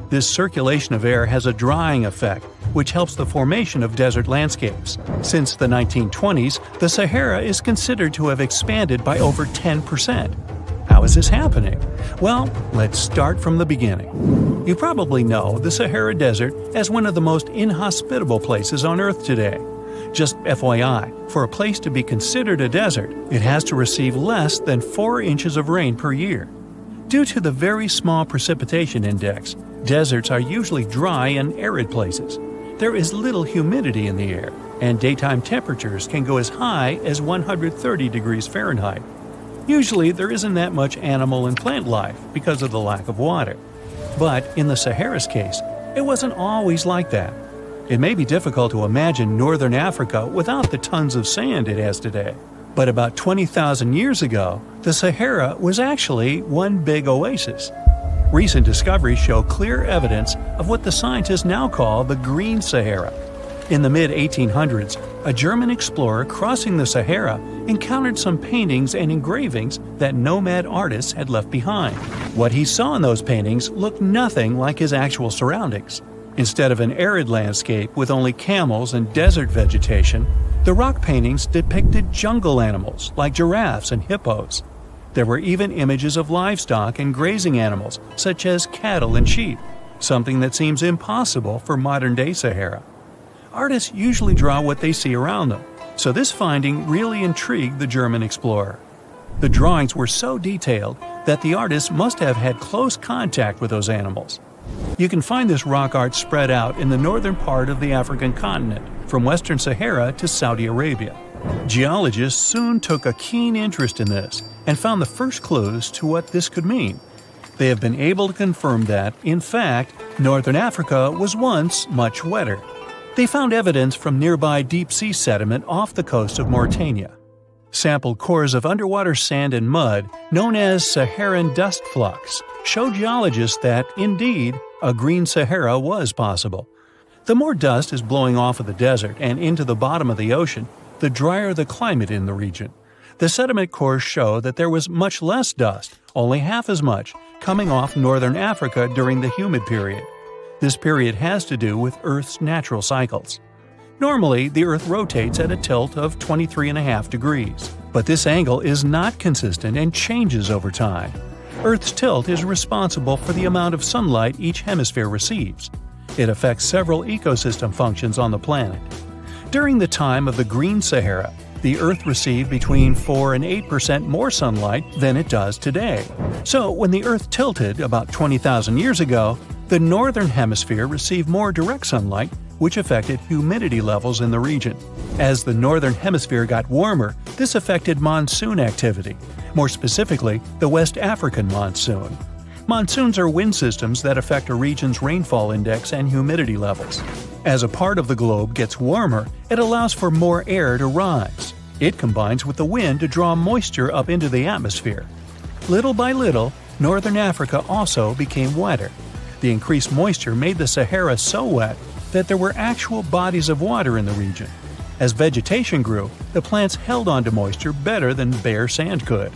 This circulation of air has a drying effect, which helps the formation of desert landscapes. Since the 1920s, the Sahara is considered to have expanded by over 10%. How is this happening? Well, let's start from the beginning. You probably know the Sahara Desert as one of the most inhospitable places on Earth today. Just FYI, for a place to be considered a desert, it has to receive less than 4 inches of rain per year. Due to the very small precipitation index, deserts are usually dry and arid places. There is little humidity in the air, and daytime temperatures can go as high as 130 degrees Fahrenheit. Usually, there isn't that much animal and plant life because of the lack of water. But in the Sahara's case, it wasn't always like that. It may be difficult to imagine northern Africa without the tons of sand it has today. But about 20,000 years ago, the Sahara was actually one big oasis. Recent discoveries show clear evidence of what the scientists now call the Green Sahara. In the mid-1800s, a German explorer crossing the Sahara encountered some paintings and engravings that nomad artists had left behind. What he saw in those paintings looked nothing like his actual surroundings. Instead of an arid landscape with only camels and desert vegetation, the rock paintings depicted jungle animals like giraffes and hippos. There were even images of livestock and grazing animals such as cattle and sheep, something that seems impossible for modern-day Sahara. Artists usually draw what they see around them, so this finding really intrigued the German explorer. The drawings were so detailed that the artists must have had close contact with those animals. You can find this rock art spread out in the northern part of the African continent, from western Sahara to Saudi Arabia. Geologists soon took a keen interest in this and found the first clues to what this could mean. They have been able to confirm that, in fact, northern Africa was once much wetter. They found evidence from nearby deep-sea sediment off the coast of Mauritania. Sampled cores of underwater sand and mud, known as Saharan dust flux, show geologists that, indeed, a green Sahara was possible. The more dust is blowing off of the desert and into the bottom of the ocean, the drier the climate in the region. The sediment cores show that there was much less dust, only half as much, coming off northern Africa during the humid period. This period has to do with Earth's natural cycles. Normally, the Earth rotates at a tilt of 23.5 degrees, but this angle is not consistent and changes over time. Earth's tilt is responsible for the amount of sunlight each hemisphere receives. It affects several ecosystem functions on the planet. During the time of the Green Sahara, the Earth received between 4 and 8% more sunlight than it does today. So when the Earth tilted about 20,000 years ago, the northern hemisphere received more direct sunlight, which affected humidity levels in the region. As the northern hemisphere got warmer, this affected monsoon activity, more specifically the West African monsoon. Monsoons are wind systems that affect a region's rainfall index and humidity levels. As a part of the globe gets warmer, it allows for more air to rise. It combines with the wind to draw moisture up into the atmosphere. Little by little, northern Africa also became wetter. The increased moisture made the Sahara so wet that there were actual bodies of water in the region. As vegetation grew, the plants held onto moisture better than bare sand could.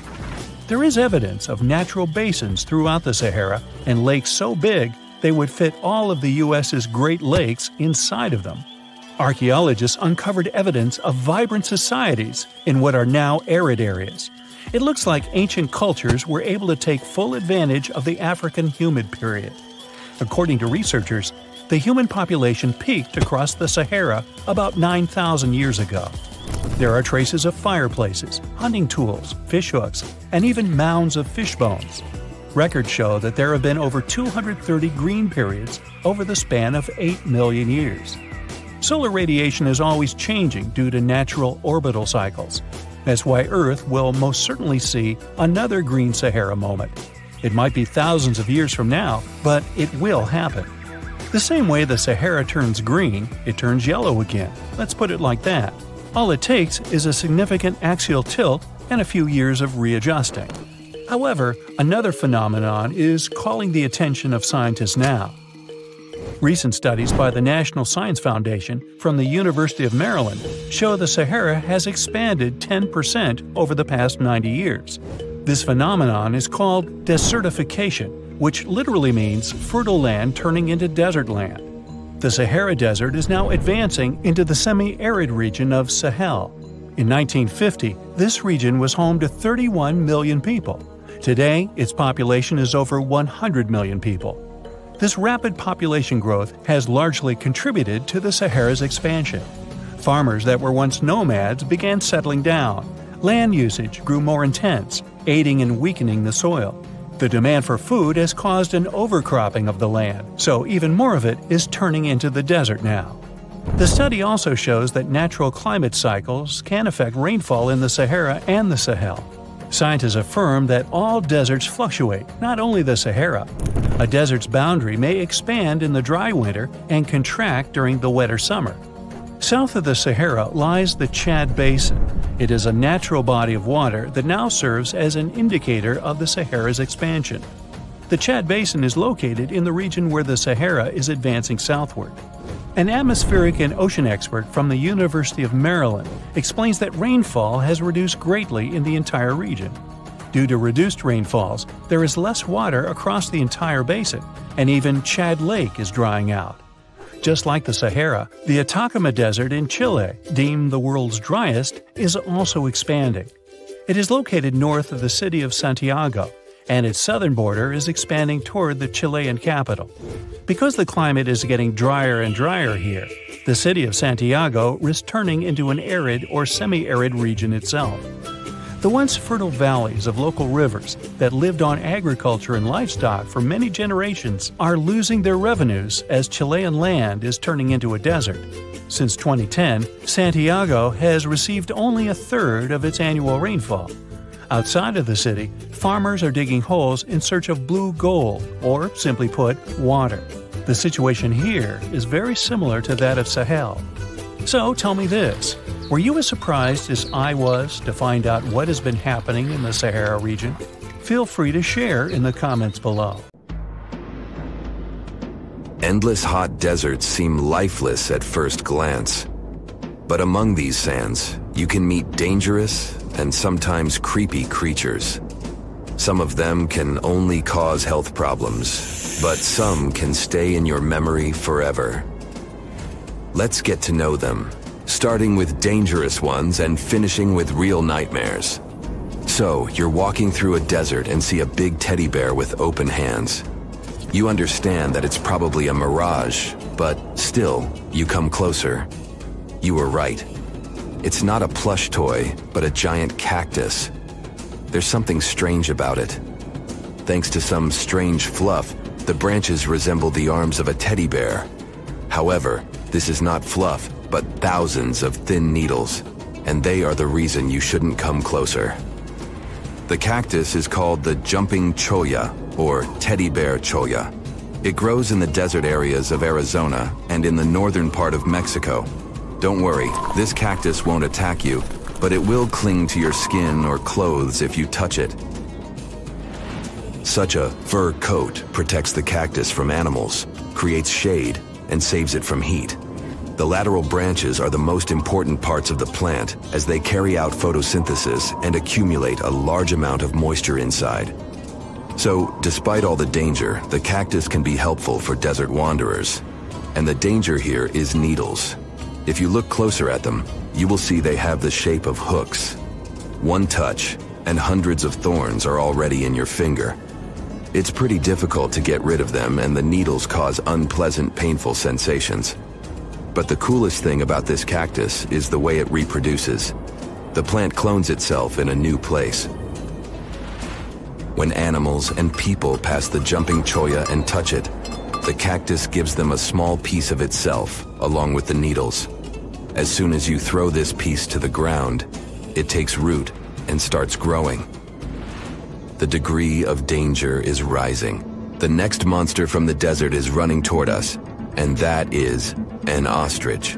There is evidence of natural basins throughout the Sahara and lakes so big they would fit all of the U.S.'s Great Lakes inside of them. Archaeologists uncovered evidence of vibrant societies in what are now arid areas. It looks like ancient cultures were able to take full advantage of the African humid period. According to researchers, the human population peaked across the Sahara about 9,000 years ago. There are traces of fireplaces, hunting tools, fishhooks, and even mounds of fish bones. Records show that there have been over 230 green periods over the span of 8 million years. Solar radiation is always changing due to natural orbital cycles. That's why Earth will most certainly see another green Sahara moment. It might be thousands of years from now, but it will happen. The same way the Sahara turns green, it turns yellow again. Let's put it like that. All it takes is a significant axial tilt and a few years of readjusting. However, another phenomenon is calling the attention of scientists now. Recent studies by the National Science Foundation from the University of Maryland show the Sahara has expanded 10% over the past 90 years. This phenomenon is called desertification, which literally means fertile land turning into desert land. The Sahara Desert is now advancing into the semi-arid region of Sahel. In 1950, this region was home to 31 million people. Today, its population is over 100 million people. This rapid population growth has largely contributed to the Sahara's expansion. Farmers that were once nomads began settling down. Land usage grew more intense, aiding in weakening the soil. The demand for food has caused an overcropping of the land, so even more of it is turning into the desert now. The study also shows that natural climate cycles can affect rainfall in the Sahara and the Sahel. Scientists affirm that all deserts fluctuate, not only the Sahara. A desert's boundary may expand in the dry winter and contract during the wetter summer. South of the Sahara lies the Chad Basin. It is a natural body of water that now serves as an indicator of the Sahara's expansion. The Chad Basin is located in the region where the Sahara is advancing southward. An atmospheric and ocean expert from the University of Maryland explains that rainfall has reduced greatly in the entire region. Due to reduced rainfalls, there is less water across the entire basin, and even Chad Lake is drying out. Just like the Sahara, the Atacama Desert in Chile, deemed the world's driest, is also expanding. It is located north of the city of Santiago, and its southern border is expanding toward the Chilean capital. Because the climate is getting drier and drier here, the city of Santiago risks turning into an arid or semi-arid region itself. The once fertile valleys of local rivers that lived on agriculture and livestock for many generations are losing their revenues as Chilean land is turning into a desert. Since 2010, Santiago has received only a third of its annual rainfall. Outside of the city, farmers are digging holes in search of blue gold, or simply put, water. The situation here is very similar to that of Sahel. So tell me this, were you as surprised as I was to find out what has been happening in the Sahara region? Feel free to share in the comments below. Endless hot deserts seem lifeless at first glance. But among these sands, you can meet dangerous and sometimes creepy creatures. Some of them can only cause health problems, but some can stay in your memory forever. Let's get to know them, starting with dangerous ones and finishing with real nightmares. So, you're walking through a desert and see a big teddy bear with open hands. You understand that it's probably a mirage, but still, you come closer. You were right. It's not a plush toy, but a giant cactus. There's something strange about it. Thanks to some strange fluff, the branches resemble the arms of a teddy bear. However, this is not fluff, but thousands of thin needles, and they are the reason you shouldn't come closer. The cactus is called the jumping cholla, or teddy bear cholla. It grows in the desert areas of Arizona and in the northern part of Mexico. Don't worry, this cactus won't attack you, but it will cling to your skin or clothes if you touch it. Such a fur coat protects the cactus from animals, creates shade, and saves it from heat. The lateral branches are the most important parts of the plant as they carry out photosynthesis and accumulate a large amount of moisture inside. So, despite all the danger, the cactus can be helpful for desert wanderers. And the danger here is needles. If you look closer at them, you will see they have the shape of hooks. One touch, and hundreds of thorns are already in your finger. It's pretty difficult to get rid of them, and the needles cause unpleasant, painful sensations. But the coolest thing about this cactus is the way it reproduces. The plant clones itself in a new place. When animals and people pass the jumping cholla and touch it, the cactus gives them a small piece of itself, along with the needles. As soon as you throw this piece to the ground, it takes root and starts growing. The degree of danger is rising. The next monster from the desert is running toward us, and that is an ostrich.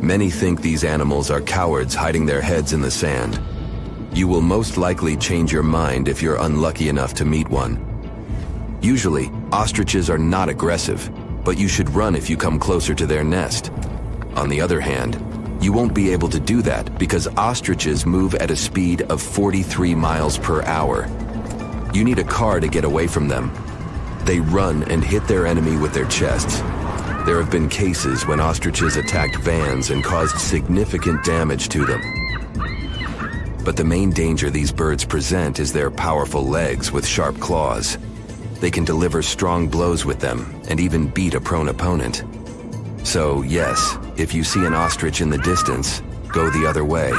Many think these animals are cowards hiding their heads in the sand. You will most likely change your mind if you're unlucky enough to meet one. Usually, ostriches are not aggressive, but you should run if you come closer to their nest. On the other hand, you won't be able to do that because ostriches move at a speed of 43 miles per hour. You need a car to get away from them. They run and hit their enemy with their chests. There have been cases when ostriches attacked vans and caused significant damage to them. But the main danger these birds present is their powerful legs with sharp claws. They can deliver strong blows with them and even beat a prone opponent. So yes, if you see an ostrich in the distance, go the other way.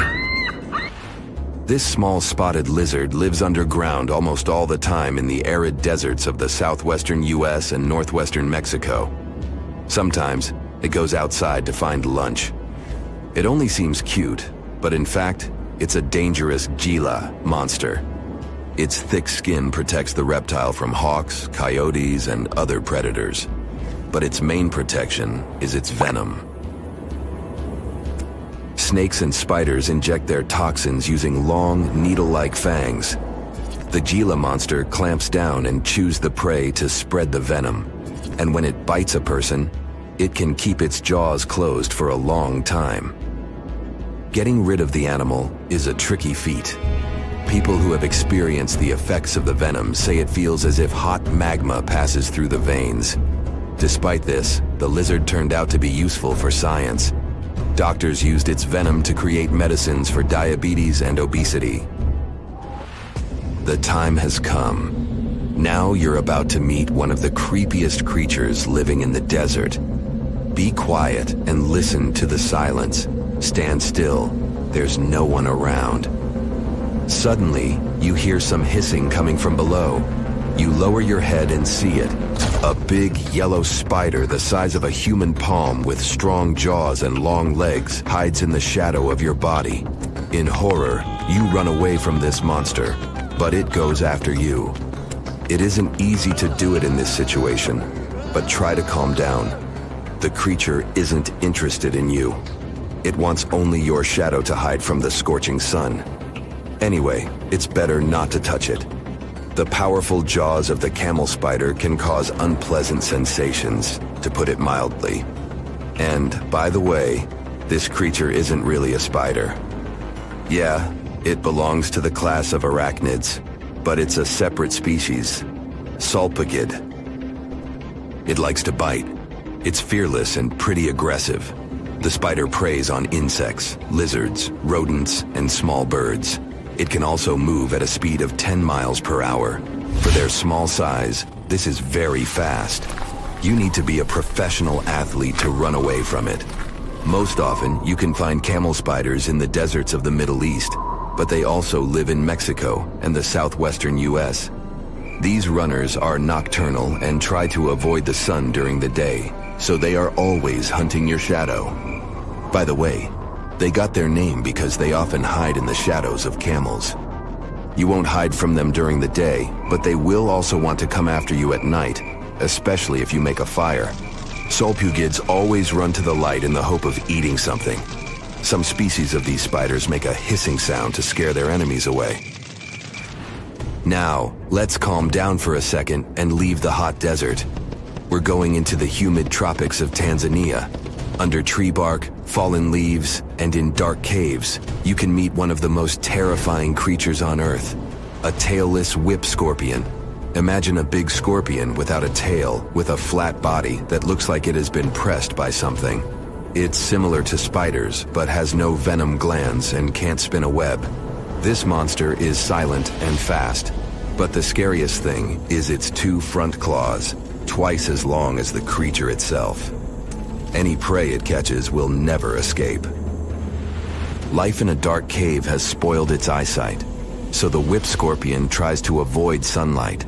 This small spotted lizard lives underground almost all the time in the arid deserts of the southwestern US and northwestern Mexico. Sometimes, it goes outside to find lunch. It only seems cute, but in fact, it's a dangerous Gila monster. Its thick skin protects the reptile from hawks, coyotes, and other predators. But its main protection is its venom. Snakes and spiders inject their toxins using long, needle-like fangs. The Gila monster clamps down and chews the prey to spread the venom. And when it bites a person, it can keep its jaws closed for a long time. Getting rid of the animal is a tricky feat. People who have experienced the effects of the venom say it feels as if hot magma passes through the veins. Despite this, the lizard turned out to be useful for science. Doctors used its venom to create medicines for diabetes and obesity. The time has come. Now you're about to meet one of the creepiest creatures living in the desert. Be quiet and listen to the silence. Stand still. There's no one around. Suddenly, you hear some hissing coming from below. You lower your head and see it. A big yellow spider the size of a human palm with strong jaws and long legs hides in the shadow of your body. In horror, you run away from this monster, but it goes after you. It isn't easy to do it in this situation, but try to calm down. The creature isn't interested in you. It wants only your shadow to hide from the scorching sun. Anyway, it's better not to touch it. The powerful jaws of the camel spider can cause unpleasant sensations, to put it mildly. And, by the way, this creature isn't really a spider. Yeah, it belongs to the class of arachnids, but it's a separate species, Salpagid. It likes to bite. It's fearless and pretty aggressive. The spider preys on insects, lizards, rodents, and small birds. It can also move at a speed of 10 miles per hour. For their small size, this is very fast. You need to be a professional athlete to run away from it. Most often, you can find camel spiders in the deserts of the Middle East, but they also live in Mexico and the southwestern US. These runners are nocturnal and try to avoid the sun during the day, so they are always hunting your shadow. By the way, they got their name because they often hide in the shadows of camels. You won't hide from them during the day, but they will also want to come after you at night, especially if you make a fire. Solpugids always run to the light in the hope of eating something. Some species of these spiders make a hissing sound to scare their enemies away. Now, let's calm down for a second and leave the hot desert. We're going into the humid tropics of Tanzania. Under tree bark, fallen leaves, and in dark caves, you can meet one of the most terrifying creatures on Earth, a tailless whip scorpion. Imagine a big scorpion without a tail, with a flat body that looks like it has been pressed by something. It's similar to spiders, but has no venom glands and can't spin a web. This monster is silent and fast, but the scariest thing is its 2 front claws, twice as long as the creature itself. Any prey it catches will never escape. Life in a dark cave has spoiled its eyesight, so the whip scorpion tries to avoid sunlight.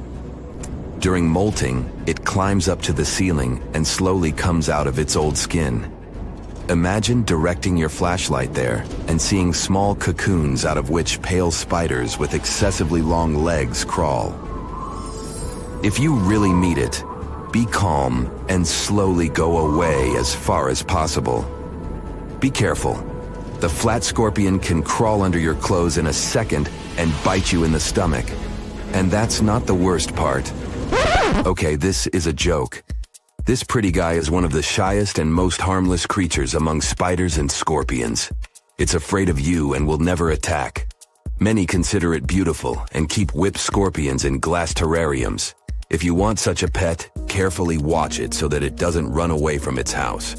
During molting, it climbs up to the ceiling and slowly comes out of its old skin. Imagine directing your flashlight there and seeing small cocoons out of which pale spiders with excessively long legs crawl. If you really meet it, be calm and slowly go away as far as possible. Be careful. The flat scorpion can crawl under your clothes in a second and bite you in the stomach. And that's not the worst part. Okay, this is a joke. This pretty guy is one of the shyest and most harmless creatures among spiders and scorpions. It's afraid of you and will never attack. Many consider it beautiful and keep whip scorpions in glass terrariums. If you want such a pet, carefully watch it so that it doesn't run away from its house.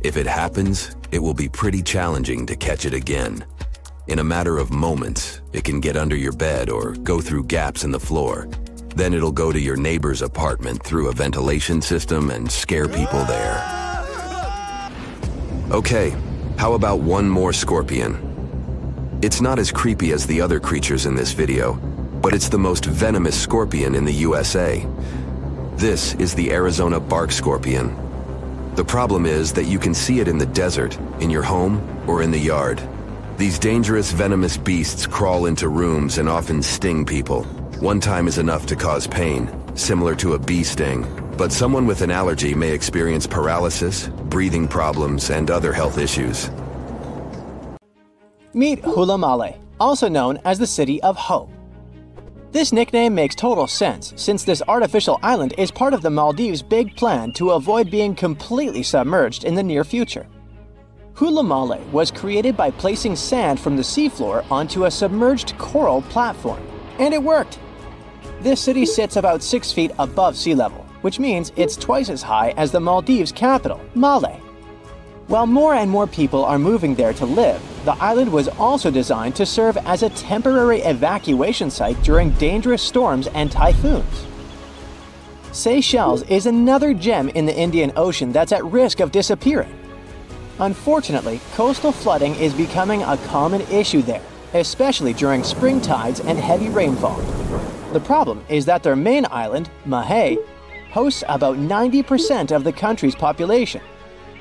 If it happens, it will be pretty challenging to catch it again. In a matter of moments, it can get under your bed or go through gaps in the floor. Then it'll go to your neighbor's apartment through a ventilation system and scare people there. Okay, how about one more scorpion? It's not as creepy as the other creatures in this video, but it's the most venomous scorpion in the USA. This is the Arizona bark scorpion. The problem is that you can see it in the desert, in your home, or in the yard. These dangerous venomous beasts crawl into rooms and often sting people. One time is enough to cause pain, similar to a bee sting, but someone with an allergy may experience paralysis, breathing problems, and other health issues. Meet Hula Male, also known as the City of Hope. This nickname makes total sense since this artificial island is part of the Maldives' big plan to avoid being completely submerged in the near future. Hula Male was created by placing sand from the seafloor onto a submerged coral platform, and it worked. This city sits about 6 feet above sea level, which means it's twice as high as the Maldives' capital, Male. While more and more people are moving there to live, the island was also designed to serve as a temporary evacuation site during dangerous storms and typhoons. Seychelles is another gem in the Indian Ocean that's at risk of disappearing. Unfortunately, coastal flooding is becoming a common issue there, especially during spring tides and heavy rainfall. The problem is that their main island, Mahé, hosts about 90% of the country's population.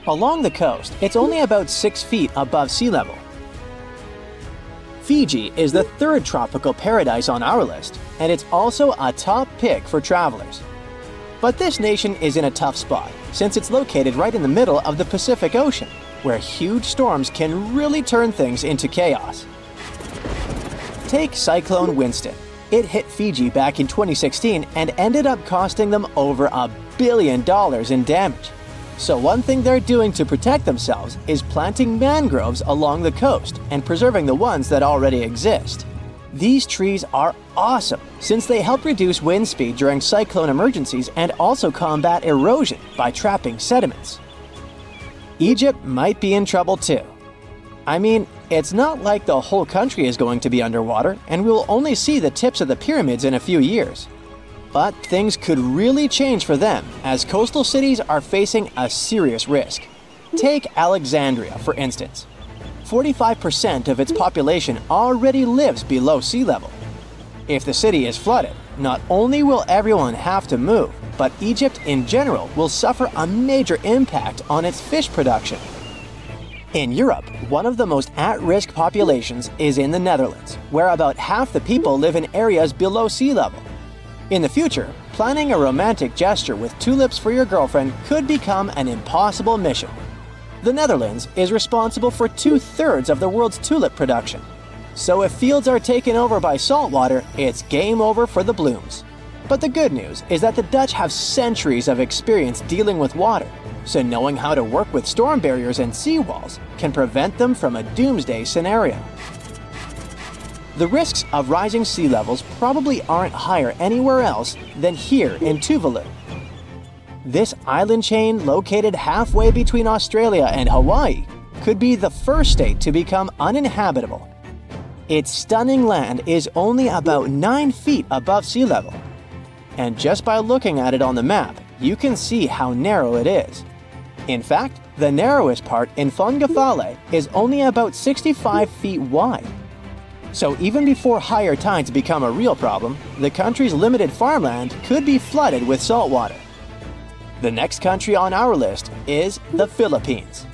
Along the coast, it's only about 6 feet above sea level. Fiji is the third tropical paradise on our list, and it's also a top pick for travelers. But this nation is in a tough spot, since it's located right in the middle of the Pacific Ocean, where huge storms can really turn things into chaos. Take Cyclone Winston. It hit Fiji back in 2016 and ended up costing them over $1 billion in damage. So one thing they're doing to protect themselves is planting mangroves along the coast and preserving the ones that already exist. These trees are awesome since they help reduce wind speed during cyclone emergencies and also combat erosion by trapping sediments. Egypt might be in trouble too. I mean, it's not like the whole country is going to be underwater and we'll only see the tips of the pyramids in a few years. But things could really change for them as coastal cities are facing a serious risk. Take Alexandria, for instance. 45% of its population already lives below sea level. If the city is flooded, not only will everyone have to move, but Egypt in general will suffer a major impact on its fish production. In Europe, one of the most at-risk populations is in the Netherlands, where about half the people live in areas below sea level. In the future, planning a romantic gesture with tulips for your girlfriend could become an impossible mission. The Netherlands is responsible for 2/3 of the world's tulip production. So if fields are taken over by saltwater, it's game over for the blooms. But the good news is that the Dutch have centuries of experience dealing with water, so knowing how to work with storm barriers and seawalls can prevent them from a doomsday scenario. The risks of rising sea levels probably aren't higher anywhere else than here in Tuvalu. This island chain, located halfway between Australia and Hawaii, could be the first state to become uninhabitable. Its stunning land is only about 9 feet above sea level. And just by looking at it on the map, you can see how narrow it is. In fact, the narrowest part in Fongafale is only about 65 feet wide. So even before higher tides become a real problem, the country's limited farmland could be flooded with saltwater. The next country on our list is the Philippines.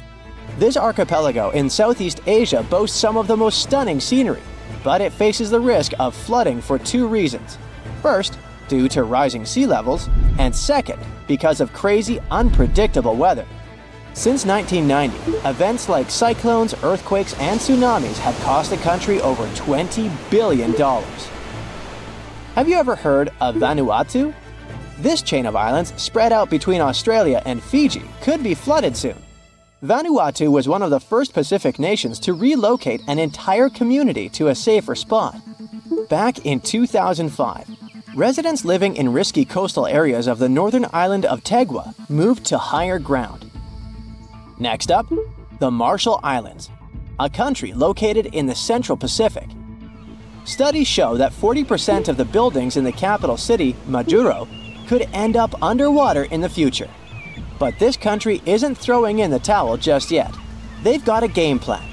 This archipelago in Southeast Asia boasts some of the most stunning scenery, but it faces the risk of flooding for 2 reasons. First, due to rising sea levels, and second, because of crazy, unpredictable weather. Since 1990, events like cyclones, earthquakes, and tsunamis have cost the country over $20 billion. Have you ever heard of Vanuatu? This chain of islands, spread out between Australia and Fiji, could be flooded soon. Vanuatu was one of the first Pacific nations to relocate an entire community to a safer spot. Back in 2005, residents living in risky coastal areas of the northern island of Tegua moved to higher ground. Next up, the Marshall Islands, a country located in the Central Pacific. Studies show that 40% of the buildings in the capital city, Majuro, could end up underwater in the future. But this country isn't throwing in the towel just yet. They've got a game plan.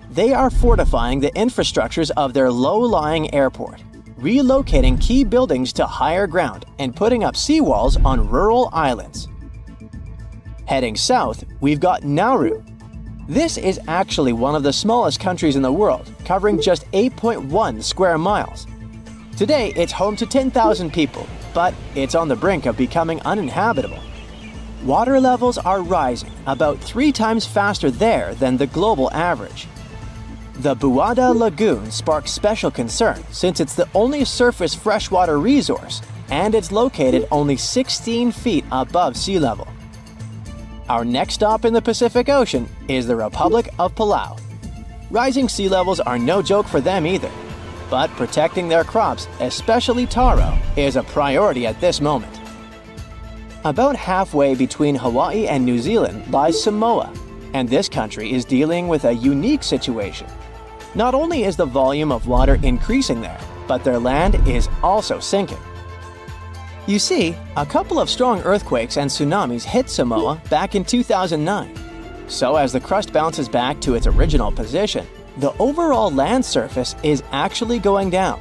They are fortifying the infrastructures of their low-lying airport, relocating key buildings to higher ground, and putting up seawalls on rural islands. Heading south, we've got Nauru. This is actually one of the smallest countries in the world, covering just 8.1 square miles. Today, it's home to 10,000 people, but it's on the brink of becoming uninhabitable. Water levels are rising about 3 times faster there than the global average. The Buada Lagoon sparks special concern since it's the only surface freshwater resource, and it's located only 16 feet above sea level. Our next stop in the Pacific Ocean is the Republic of Palau. Rising sea levels are no joke for them either, but protecting their crops, especially taro, is a priority at this moment. About halfway between Hawaii and New Zealand lies Samoa, and this country is dealing with a unique situation. Not only is the volume of water increasing there, but their land is also sinking. You see, a couple of strong earthquakes and tsunamis hit Samoa back in 2009. So as the crust bounces back to its original position, the overall land surface is actually going down.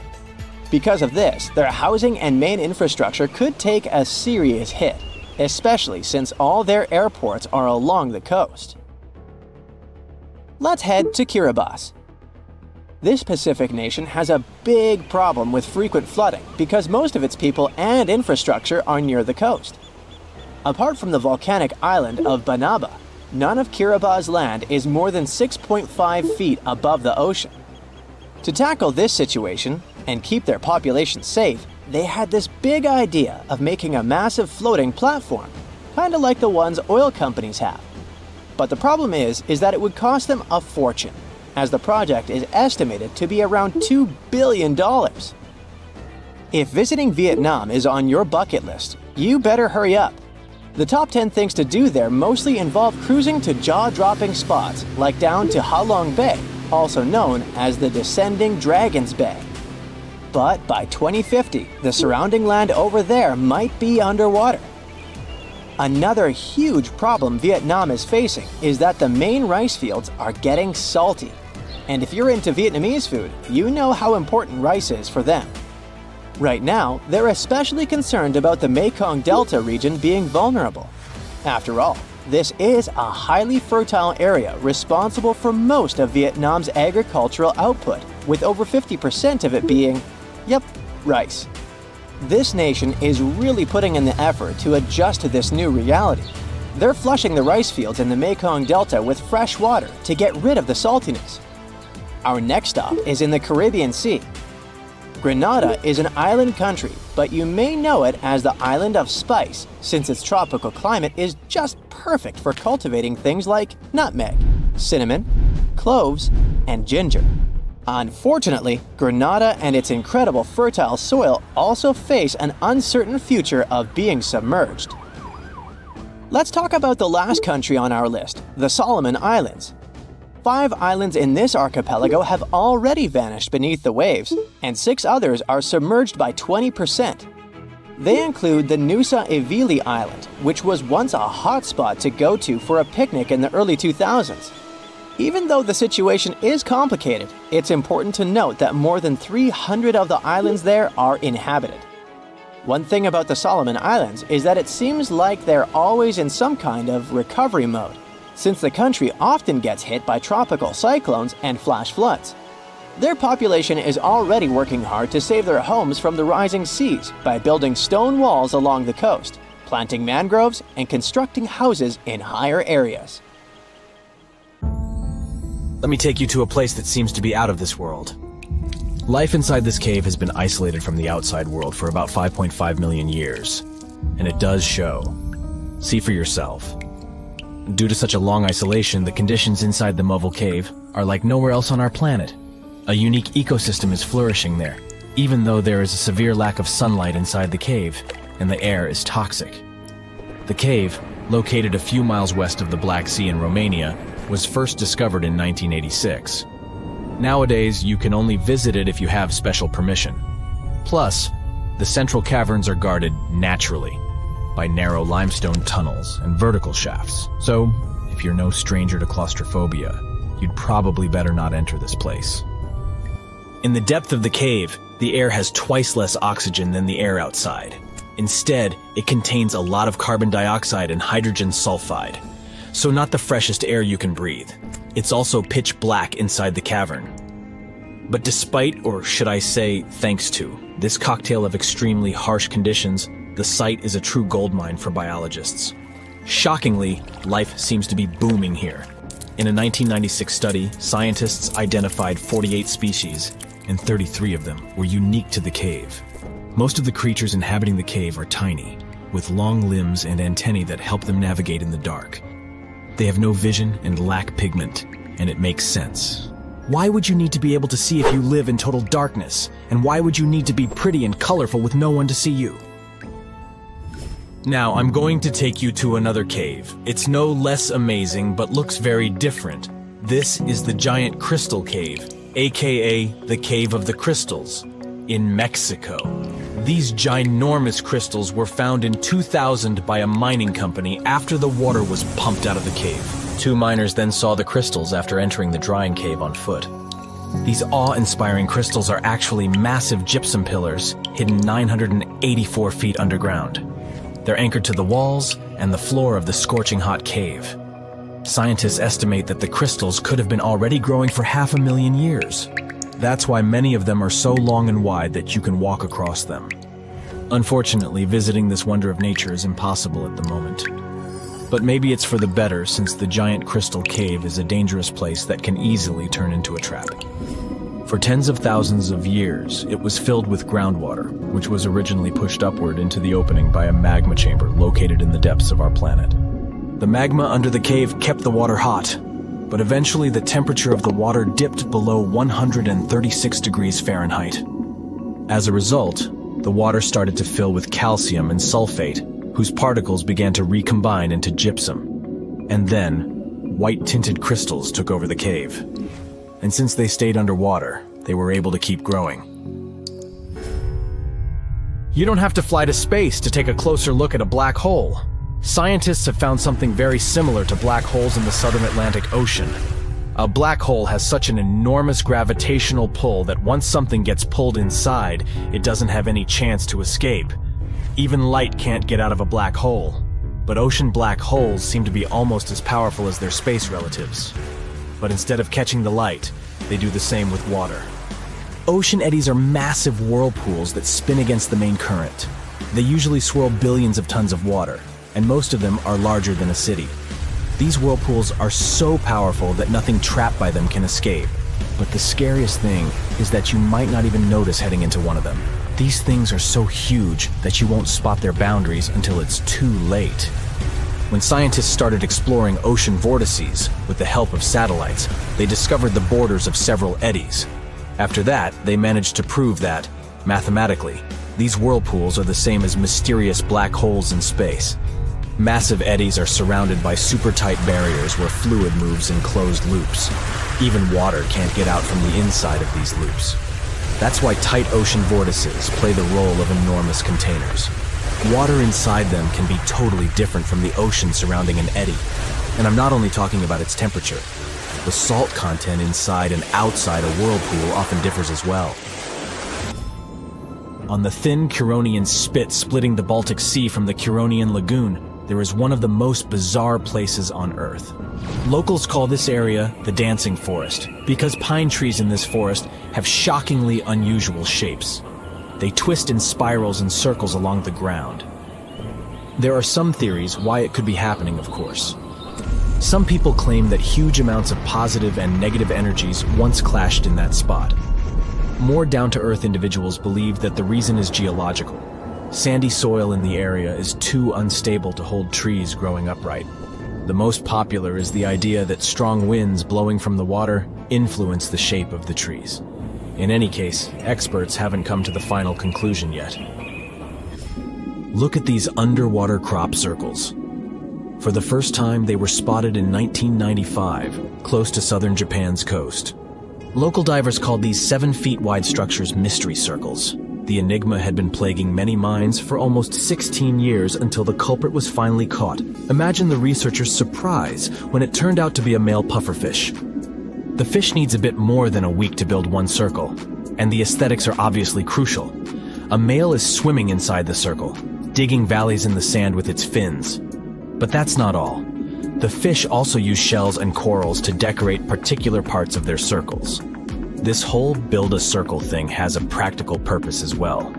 Because of this, their housing and main infrastructure could take a serious hit, especially since all their airports are along the coast. Let's head to Kiribati. This Pacific nation has a big problem with frequent flooding because most of its people and infrastructure are near the coast. Apart from the volcanic island of Banaba, none of Kiribati's land is more than 6.5 feet above the ocean. To tackle this situation and keep their population safe, they had this big idea of making a massive floating platform, kind of like the ones oil companies have. But the problem is that it would cost them a fortune, as the project is estimated to be around $2 billion. If visiting Vietnam is on your bucket list, you better hurry up. The top 10 things to do there mostly involve cruising to jaw-dropping spots, like down to Halong Bay, also known as the Descending Dragons Bay. But by 2050, the surrounding land over there might be underwater. Another huge problem Vietnam is facing is that the main rice fields are getting salty. And if you're into Vietnamese food, you know how important rice is for them. Right now, they're especially concerned about the Mekong Delta region being vulnerable. After all, this is a highly fertile area responsible for most of Vietnam's agricultural output, with over 50% of it being, yep, rice. This nation is really putting in the effort to adjust to this new reality. They're flushing the rice fields in the Mekong Delta with fresh water to get rid of the saltiness. Our next stop is in the Caribbean Sea. Grenada is an island country, but you may know it as the Island of Spice, since its tropical climate is just perfect for cultivating things like nutmeg, cinnamon, cloves, and ginger. Unfortunately, Grenada and its incredible fertile soil also face an uncertain future of being submerged. Let's talk about the last country on our list, the Solomon Islands. 5 islands in this archipelago have already vanished beneath the waves, and 6 others are submerged by 20%. They include the Nusa Evili Island, which was once a hotspot to go to for a picnic in the early 2000s. Even though the situation is complicated, it's important to note that more than 300 of the islands there are inhabited. One thing about the Solomon Islands is that it seems like they're always in some kind of recovery mode, since the country often gets hit by tropical cyclones and flash floods. Their population is already working hard to save their homes from the rising seas by building stone walls along the coast, planting mangroves, and constructing houses in higher areas. Let me take you to a place that seems to be out of this world. Life inside this cave has been isolated from the outside world for about 5.5 million years. And it does show. See for yourself. Due to such a long isolation, the conditions inside the Mobile Cave are like nowhere else on our planet. A unique ecosystem is flourishing there, even though there is a severe lack of sunlight inside the cave, and the air is toxic. The cave, located a few miles west of the Black Sea in Romania, was first discovered in 1986. Nowadays, you can only visit it if you have special permission. Plus, the central caverns are guarded naturally by narrow limestone tunnels and vertical shafts. So, if you're no stranger to claustrophobia, you'd probably better not enter this place. In the depth of the cave, the air has twice less oxygen than the air outside. Instead, it contains a lot of carbon dioxide and hydrogen sulfide. So not the freshest air you can breathe. It's also pitch black inside the cavern. But despite, or should I say, thanks to, this cocktail of extremely harsh conditions, the site is a true goldmine for biologists. Shockingly, life seems to be booming here. In a 1996 study, scientists identified 48 species, and 33 of them were unique to the cave. Most of the creatures inhabiting the cave are tiny, with long limbs and antennae that help them navigate in the dark. They have no vision and lack pigment, and it makes sense. Why would you need to be able to see if you live in total darkness? And why would you need to be pretty and colorful with no one to see you? Now, I'm going to take you to another cave. It's no less amazing, but looks very different. This is the Giant Crystal Cave, aka the Cave of the Crystals, in Mexico. These ginormous crystals were found in 2000 by a mining company after the water was pumped out of the cave. 2 miners then saw the crystals after entering the drying cave on foot. These awe-inspiring crystals are actually massive gypsum pillars hidden 984 feet underground. They're anchored to the walls and the floor of the scorching hot cave. Scientists estimate that the crystals could have been already growing for 500,000 years. That's why many of them are so long and wide that you can walk across them. Unfortunately, visiting this wonder of nature is impossible at the moment. But maybe it's for the better, since the Giant Crystal Cave is a dangerous place that can easily turn into a trap. For tens of thousands of years, it was filled with groundwater, which was originally pushed upward into the opening by a magma chamber located in the depths of our planet. The magma under the cave kept the water hot, but eventually the temperature of the water dipped below 136 degrees Fahrenheit. As a result, the water started to fill with calcium and sulfate, whose particles began to recombine into gypsum. And then, white-tinted crystals took over the cave. And since they stayed underwater, they were able to keep growing. You don't have to fly to space to take a closer look at a black hole. Scientists have found something very similar to black holes in the southern Atlantic Ocean. A black hole has such an enormous gravitational pull that once something gets pulled inside, it doesn't have any chance to escape. Even light can't get out of a black hole. But ocean black holes seem to be almost as powerful as their space relatives. But instead of catching the light, they do the same with water. Ocean eddies are massive whirlpools that spin against the main current. They usually swirl billions of tons of water, and most of them are larger than a city. These whirlpools are so powerful that nothing trapped by them can escape. But the scariest thing is that you might not even notice heading into one of them. These things are so huge that you won't spot their boundaries until it's too late. When scientists started exploring ocean vortices with the help of satellites, they discovered the borders of several eddies. After that, they managed to prove that, mathematically, these whirlpools are the same as mysterious black holes in space. Massive eddies are surrounded by super-tight barriers where fluid moves in closed loops. Even water can't get out from the inside of these loops. That's why tight ocean vortices play the role of enormous containers. Water inside them can be totally different from the ocean surrounding an eddy. And I'm not only talking about its temperature. The salt content inside and outside a whirlpool often differs as well. On the thin Curonian spit splitting the Baltic Sea from the Curonian Lagoon, there is one of the most bizarre places on Earth. Locals call this area the Dancing Forest because pine trees in this forest have shockingly unusual shapes. They twist in spirals and circles along the ground. There are some theories why it could be happening, of course. Some people claim that huge amounts of positive and negative energies once clashed in that spot. More down-to-earth individuals believe that the reason is geological. Sandy soil in the area is too unstable to hold trees growing upright. The most popular is the idea that strong winds blowing from the water influence the shape of the trees. In any case, experts haven't come to the final conclusion yet. Look at these underwater crop circles. For the first time, they were spotted in 1995, close to southern Japan's coast. Local divers called these 7-feet-wide structures mystery circles. The enigma had been plaguing many minds for almost 16 years until the culprit was finally caught. Imagine the researchers' surprise when it turned out to be a male pufferfish. The fish needs a bit more than a week to build one circle, and the aesthetics are obviously crucial. A male is swimming inside the circle, digging valleys in the sand with its fins. But that's not all. The fish also use shells and corals to decorate particular parts of their circles. This whole build-a-circle thing has a practical purpose as well.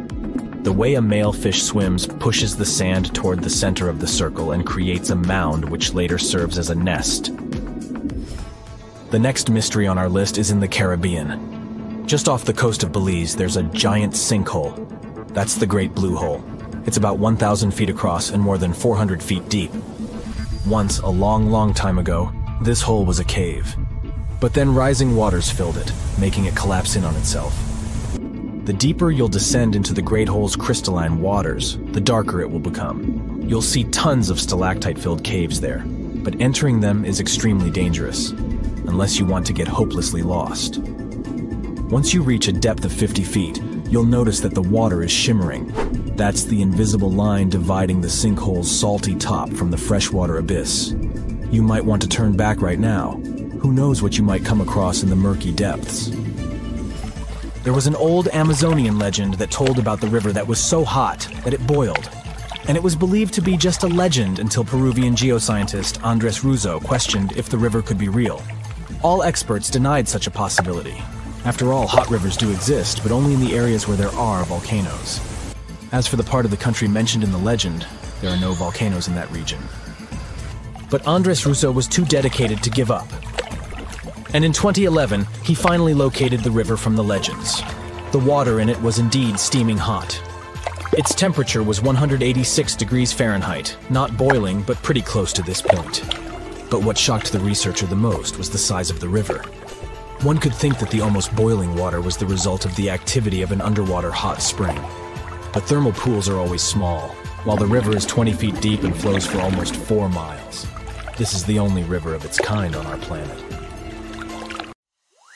The way a male fish swims pushes the sand toward the center of the circle and creates a mound which later serves as a nest. The next mystery on our list is in the Caribbean. Just off the coast of Belize, there's a giant sinkhole. That's the Great Blue Hole. It's about 1,000 feet across and more than 400 feet deep. Once, a long, long time ago, this hole was a cave. But then rising waters filled it, making it collapse in on itself. The deeper you'll descend into the Great Hole's crystalline waters, the darker it will become. You'll see tons of stalactite-filled caves there, but entering them is extremely dangerous, unless you want to get hopelessly lost. Once you reach a depth of 50 feet, you'll notice that the water is shimmering. That's the invisible line dividing the sinkhole's salty top from the freshwater abyss. You might want to turn back right now. Who knows what you might come across in the murky depths. There was an old Amazonian legend that told about the river that was so hot that it boiled. And it was believed to be just a legend until Peruvian geoscientist Andres Russo questioned if the river could be real. All experts denied such a possibility. After all, hot rivers do exist, but only in the areas where there are volcanoes. As for the part of the country mentioned in the legend, there are no volcanoes in that region. But Andres Russo was too dedicated to give up. And in 2011, he finally located the river from the legends. The water in it was indeed steaming hot. Its temperature was 186 degrees Fahrenheit, not boiling, but pretty close to this point. But what shocked the researcher the most was the size of the river. One could think that the almost boiling water was the result of the activity of an underwater hot spring. But thermal pools are always small, while the river is 20 feet deep and flows for almost 4 miles. This is the only river of its kind on our planet.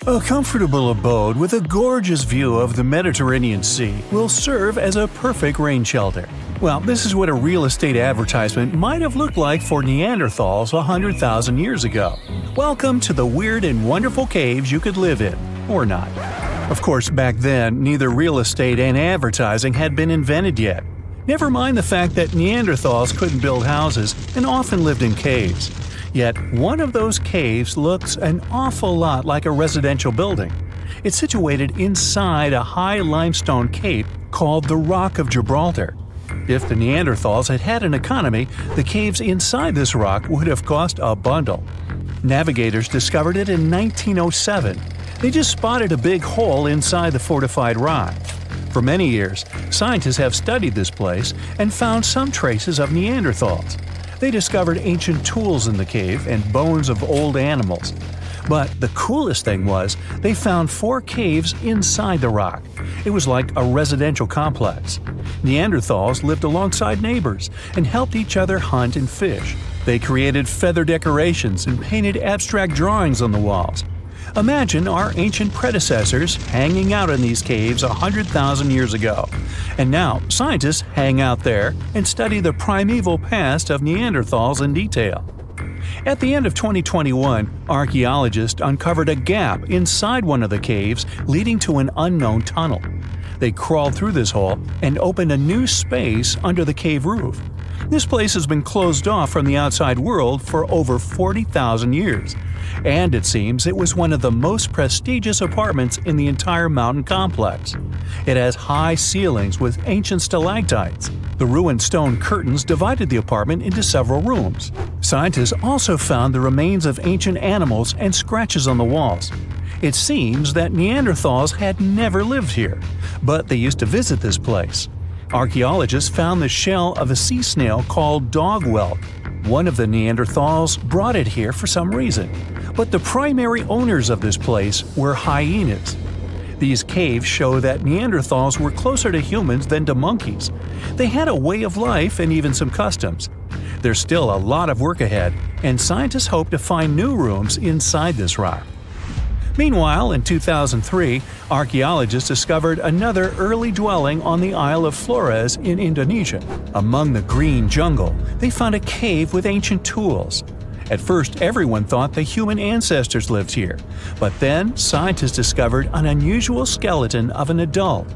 A comfortable abode with a gorgeous view of the Mediterranean Sea will serve as a perfect rain shelter. Well, this is what a real estate advertisement might have looked like for Neanderthals 100,000 years ago. Welcome to the weird and wonderful caves you could live in, or not. Of course, back then, neither real estate and advertising had been invented yet. Never mind the fact that Neanderthals couldn't build houses and often lived in caves. Yet, one of those caves looks an awful lot like a residential building. It's situated inside a high limestone cape called the Rock of Gibraltar. If the Neanderthals had had an economy, the caves inside this rock would have cost a bundle. Navigators discovered it in 1907. They just spotted a big hole inside the fortified rock. For many years, scientists have studied this place and found some traces of Neanderthals. They discovered ancient tools in the cave and bones of old animals. But the coolest thing was, they found 4 caves inside the rock. It was like a residential complex. Neanderthals lived alongside neighbors and helped each other hunt and fish. They created feather decorations and painted abstract drawings on the walls. Imagine our ancient predecessors hanging out in these caves 100,000 years ago. And now, scientists hang out there and study the primeval past of Neanderthals in detail. At the end of 2021, archaeologists uncovered a gap inside one of the caves leading to an unknown tunnel. They crawled through this hole and opened a new space under the cave roof. This place has been closed off from the outside world for over 40,000 years. And it seems it was one of the most prestigious apartments in the entire mountain complex. It has high ceilings with ancient stalactites. The ruined stone curtains divided the apartment into several rooms. Scientists also found the remains of ancient animals and scratches on the walls. It seems that Neanderthals had never lived here, but they used to visit this place. Archaeologists found the shell of a sea snail called dog whelk. One of the Neanderthals brought it here for some reason, but the primary owners of this place were hyenas. These caves show that Neanderthals were closer to humans than to monkeys. They had a way of life and even some customs. There's still a lot of work ahead, and scientists hope to find new rooms inside this rock. Meanwhile, in 2003, archaeologists discovered another early dwelling on the Isle of Flores in Indonesia. Among the green jungle, they found a cave with ancient tools. At first, everyone thought the human ancestors lived here, but then scientists discovered an unusual skeleton of an adult.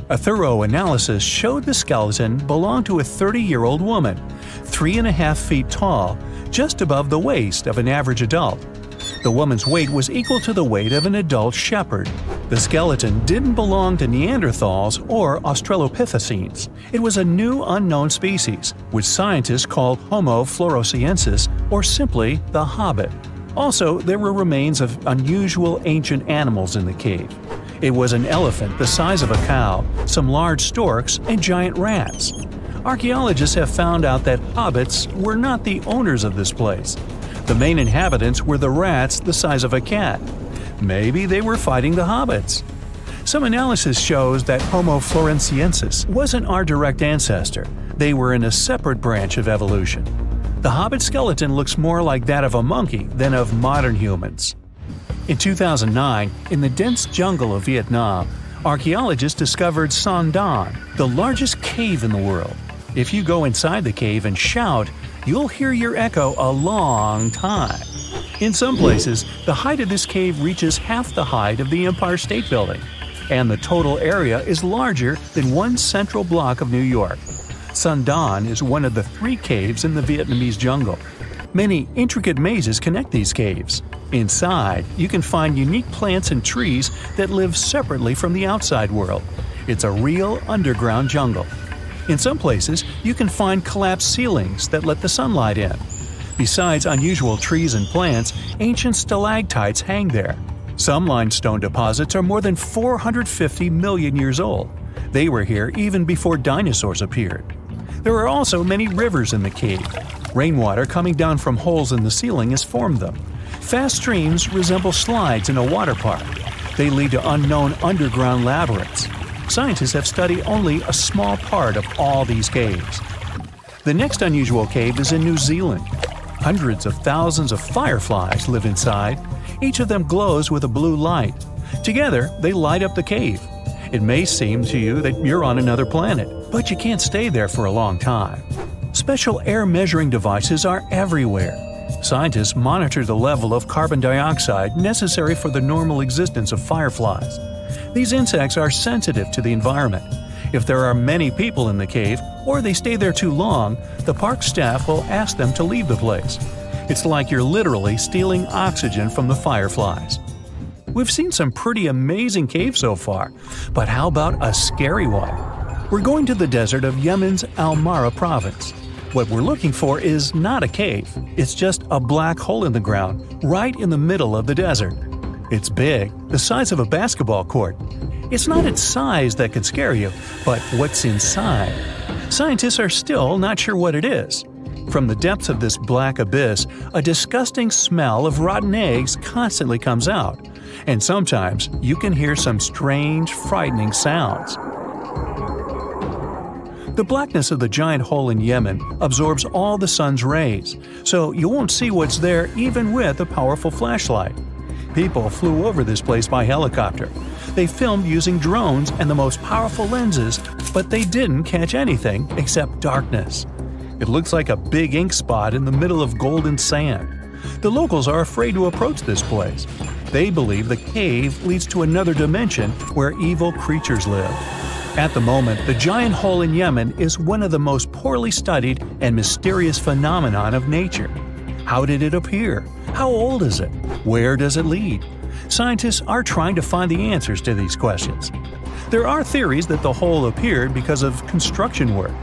A thorough analysis showed the skeleton belonged to a 30-year-old woman, 3.5 feet tall, just above the waist of an average adult. The woman's weight was equal to the weight of an adult shepherd. The skeleton didn't belong to Neanderthals or Australopithecines. It was a new unknown species, which scientists called Homo floresiensis, or simply the Hobbit. Also, there were remains of unusual ancient animals in the cave. It was an elephant the size of a cow, some large storks, and giant rats. Archaeologists have found out that hobbits were not the owners of this place. The main inhabitants were the rats the size of a cat. Maybe they were fighting the hobbits. Some analysis shows that Homo floresiensis wasn't our direct ancestor. They were in a separate branch of evolution. The hobbit skeleton looks more like that of a monkey than of modern humans. In 2009, in the dense jungle of Vietnam, archaeologists discovered Son Don, the largest cave in the world. If you go inside the cave and shout, you'll hear your echo a long time. In some places, the height of this cave reaches half the height of the Empire State Building, and the total area is larger than one central block of New York. Son Don is one of the 3 caves in the Vietnamese jungle. Many intricate mazes connect these caves. Inside, you can find unique plants and trees that live separately from the outside world. It's a real underground jungle. In some places, you can find collapsed ceilings that let the sunlight in. Besides unusual trees and plants, ancient stalactites hang there. Some limestone deposits are more than 450 million years old. They were here even before dinosaurs appeared. There are also many rivers in the cave. Rainwater coming down from holes in the ceiling has formed them. Fast streams resemble slides in a water park. They lead to unknown underground labyrinths. Scientists have studied only a small part of all these caves. The next unusual cave is in New Zealand. Hundreds of thousands of fireflies live inside. Each of them glows with a blue light. Together, they light up the cave. It may seem to you that you're on another planet, but you can't stay there for a long time. Special air measuring devices are everywhere. Scientists monitor the level of carbon dioxide necessary for the normal existence of fireflies. These insects are sensitive to the environment. If there are many people in the cave, or they stay there too long, the park staff will ask them to leave the place. It's like you're literally stealing oxygen from the fireflies. We've seen some pretty amazing caves so far, but how about a scary one? We're going to the desert of Yemen's Al-Mara province. What we're looking for is not a cave, it's just a black hole in the ground, right in the middle of the desert. It's big, the size of a basketball court. It's not its size that could scare you, but what's inside. Scientists are still not sure what it is. From the depths of this black abyss, a disgusting smell of rotten eggs constantly comes out, and sometimes you can hear some strange, frightening sounds. The blackness of the giant hole in Yemen absorbs all the sun's rays, so you won't see what's there even with a powerful flashlight. People flew over this place by helicopter. They filmed using drones and the most powerful lenses, but they didn't catch anything except darkness. It looks like a big ink spot in the middle of golden sand. The locals are afraid to approach this place. They believe the cave leads to another dimension where evil creatures live. At the moment, the giant hole in Yemen is one of the most poorly studied and mysterious phenomenon of nature. How did it appear? How old is it? Where does it lead? Scientists are trying to find the answers to these questions. There are theories that the hole appeared because of construction work.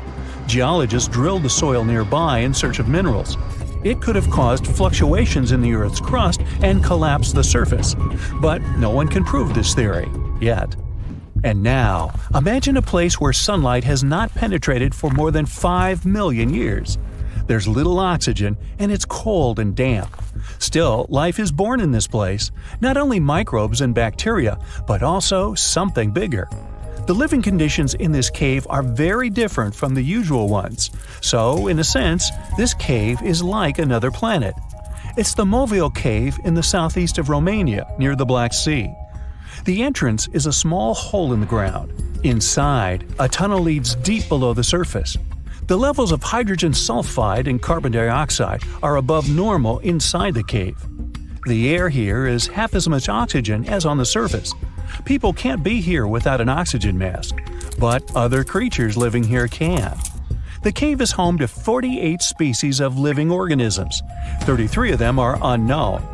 Geologists drilled the soil nearby in search of minerals. It could have caused fluctuations in the Earth's crust and collapsed the surface. But no one can prove this theory, yet. And now, imagine a place where sunlight has not penetrated for more than 5 million years. There's little oxygen, and it's cold and damp. Still, life is born in this place, not only microbes and bacteria, but also something bigger. The living conditions in this cave are very different from the usual ones, so, in a sense, this cave is like another planet. It's the Movil Cave in the southeast of Romania, near the Black Sea. The entrance is a small hole in the ground. Inside, a tunnel leads deep below the surface. The levels of hydrogen sulfide and carbon dioxide are above normal inside the cave. The air here is half as much oxygen as on the surface. People can't be here without an oxygen mask, but other creatures living here can. The cave is home to 48 species of living organisms. 33 of them are unknown.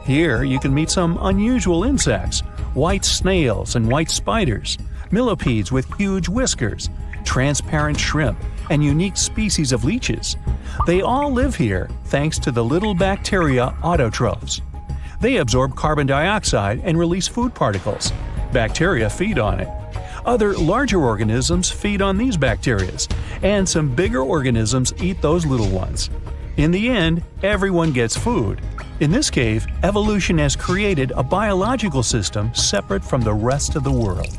Here you can meet some unusual insects, white snails and white spiders, millipedes with huge whiskers, transparent shrimp, and unique species of leeches. They all live here thanks to the little bacteria autotrophs. They absorb carbon dioxide and release food particles. Bacteria feed on it. Other larger organisms feed on these bacteria, and some bigger organisms eat those little ones. In the end, everyone gets food. In this cave, evolution has created a biological system separate from the rest of the world.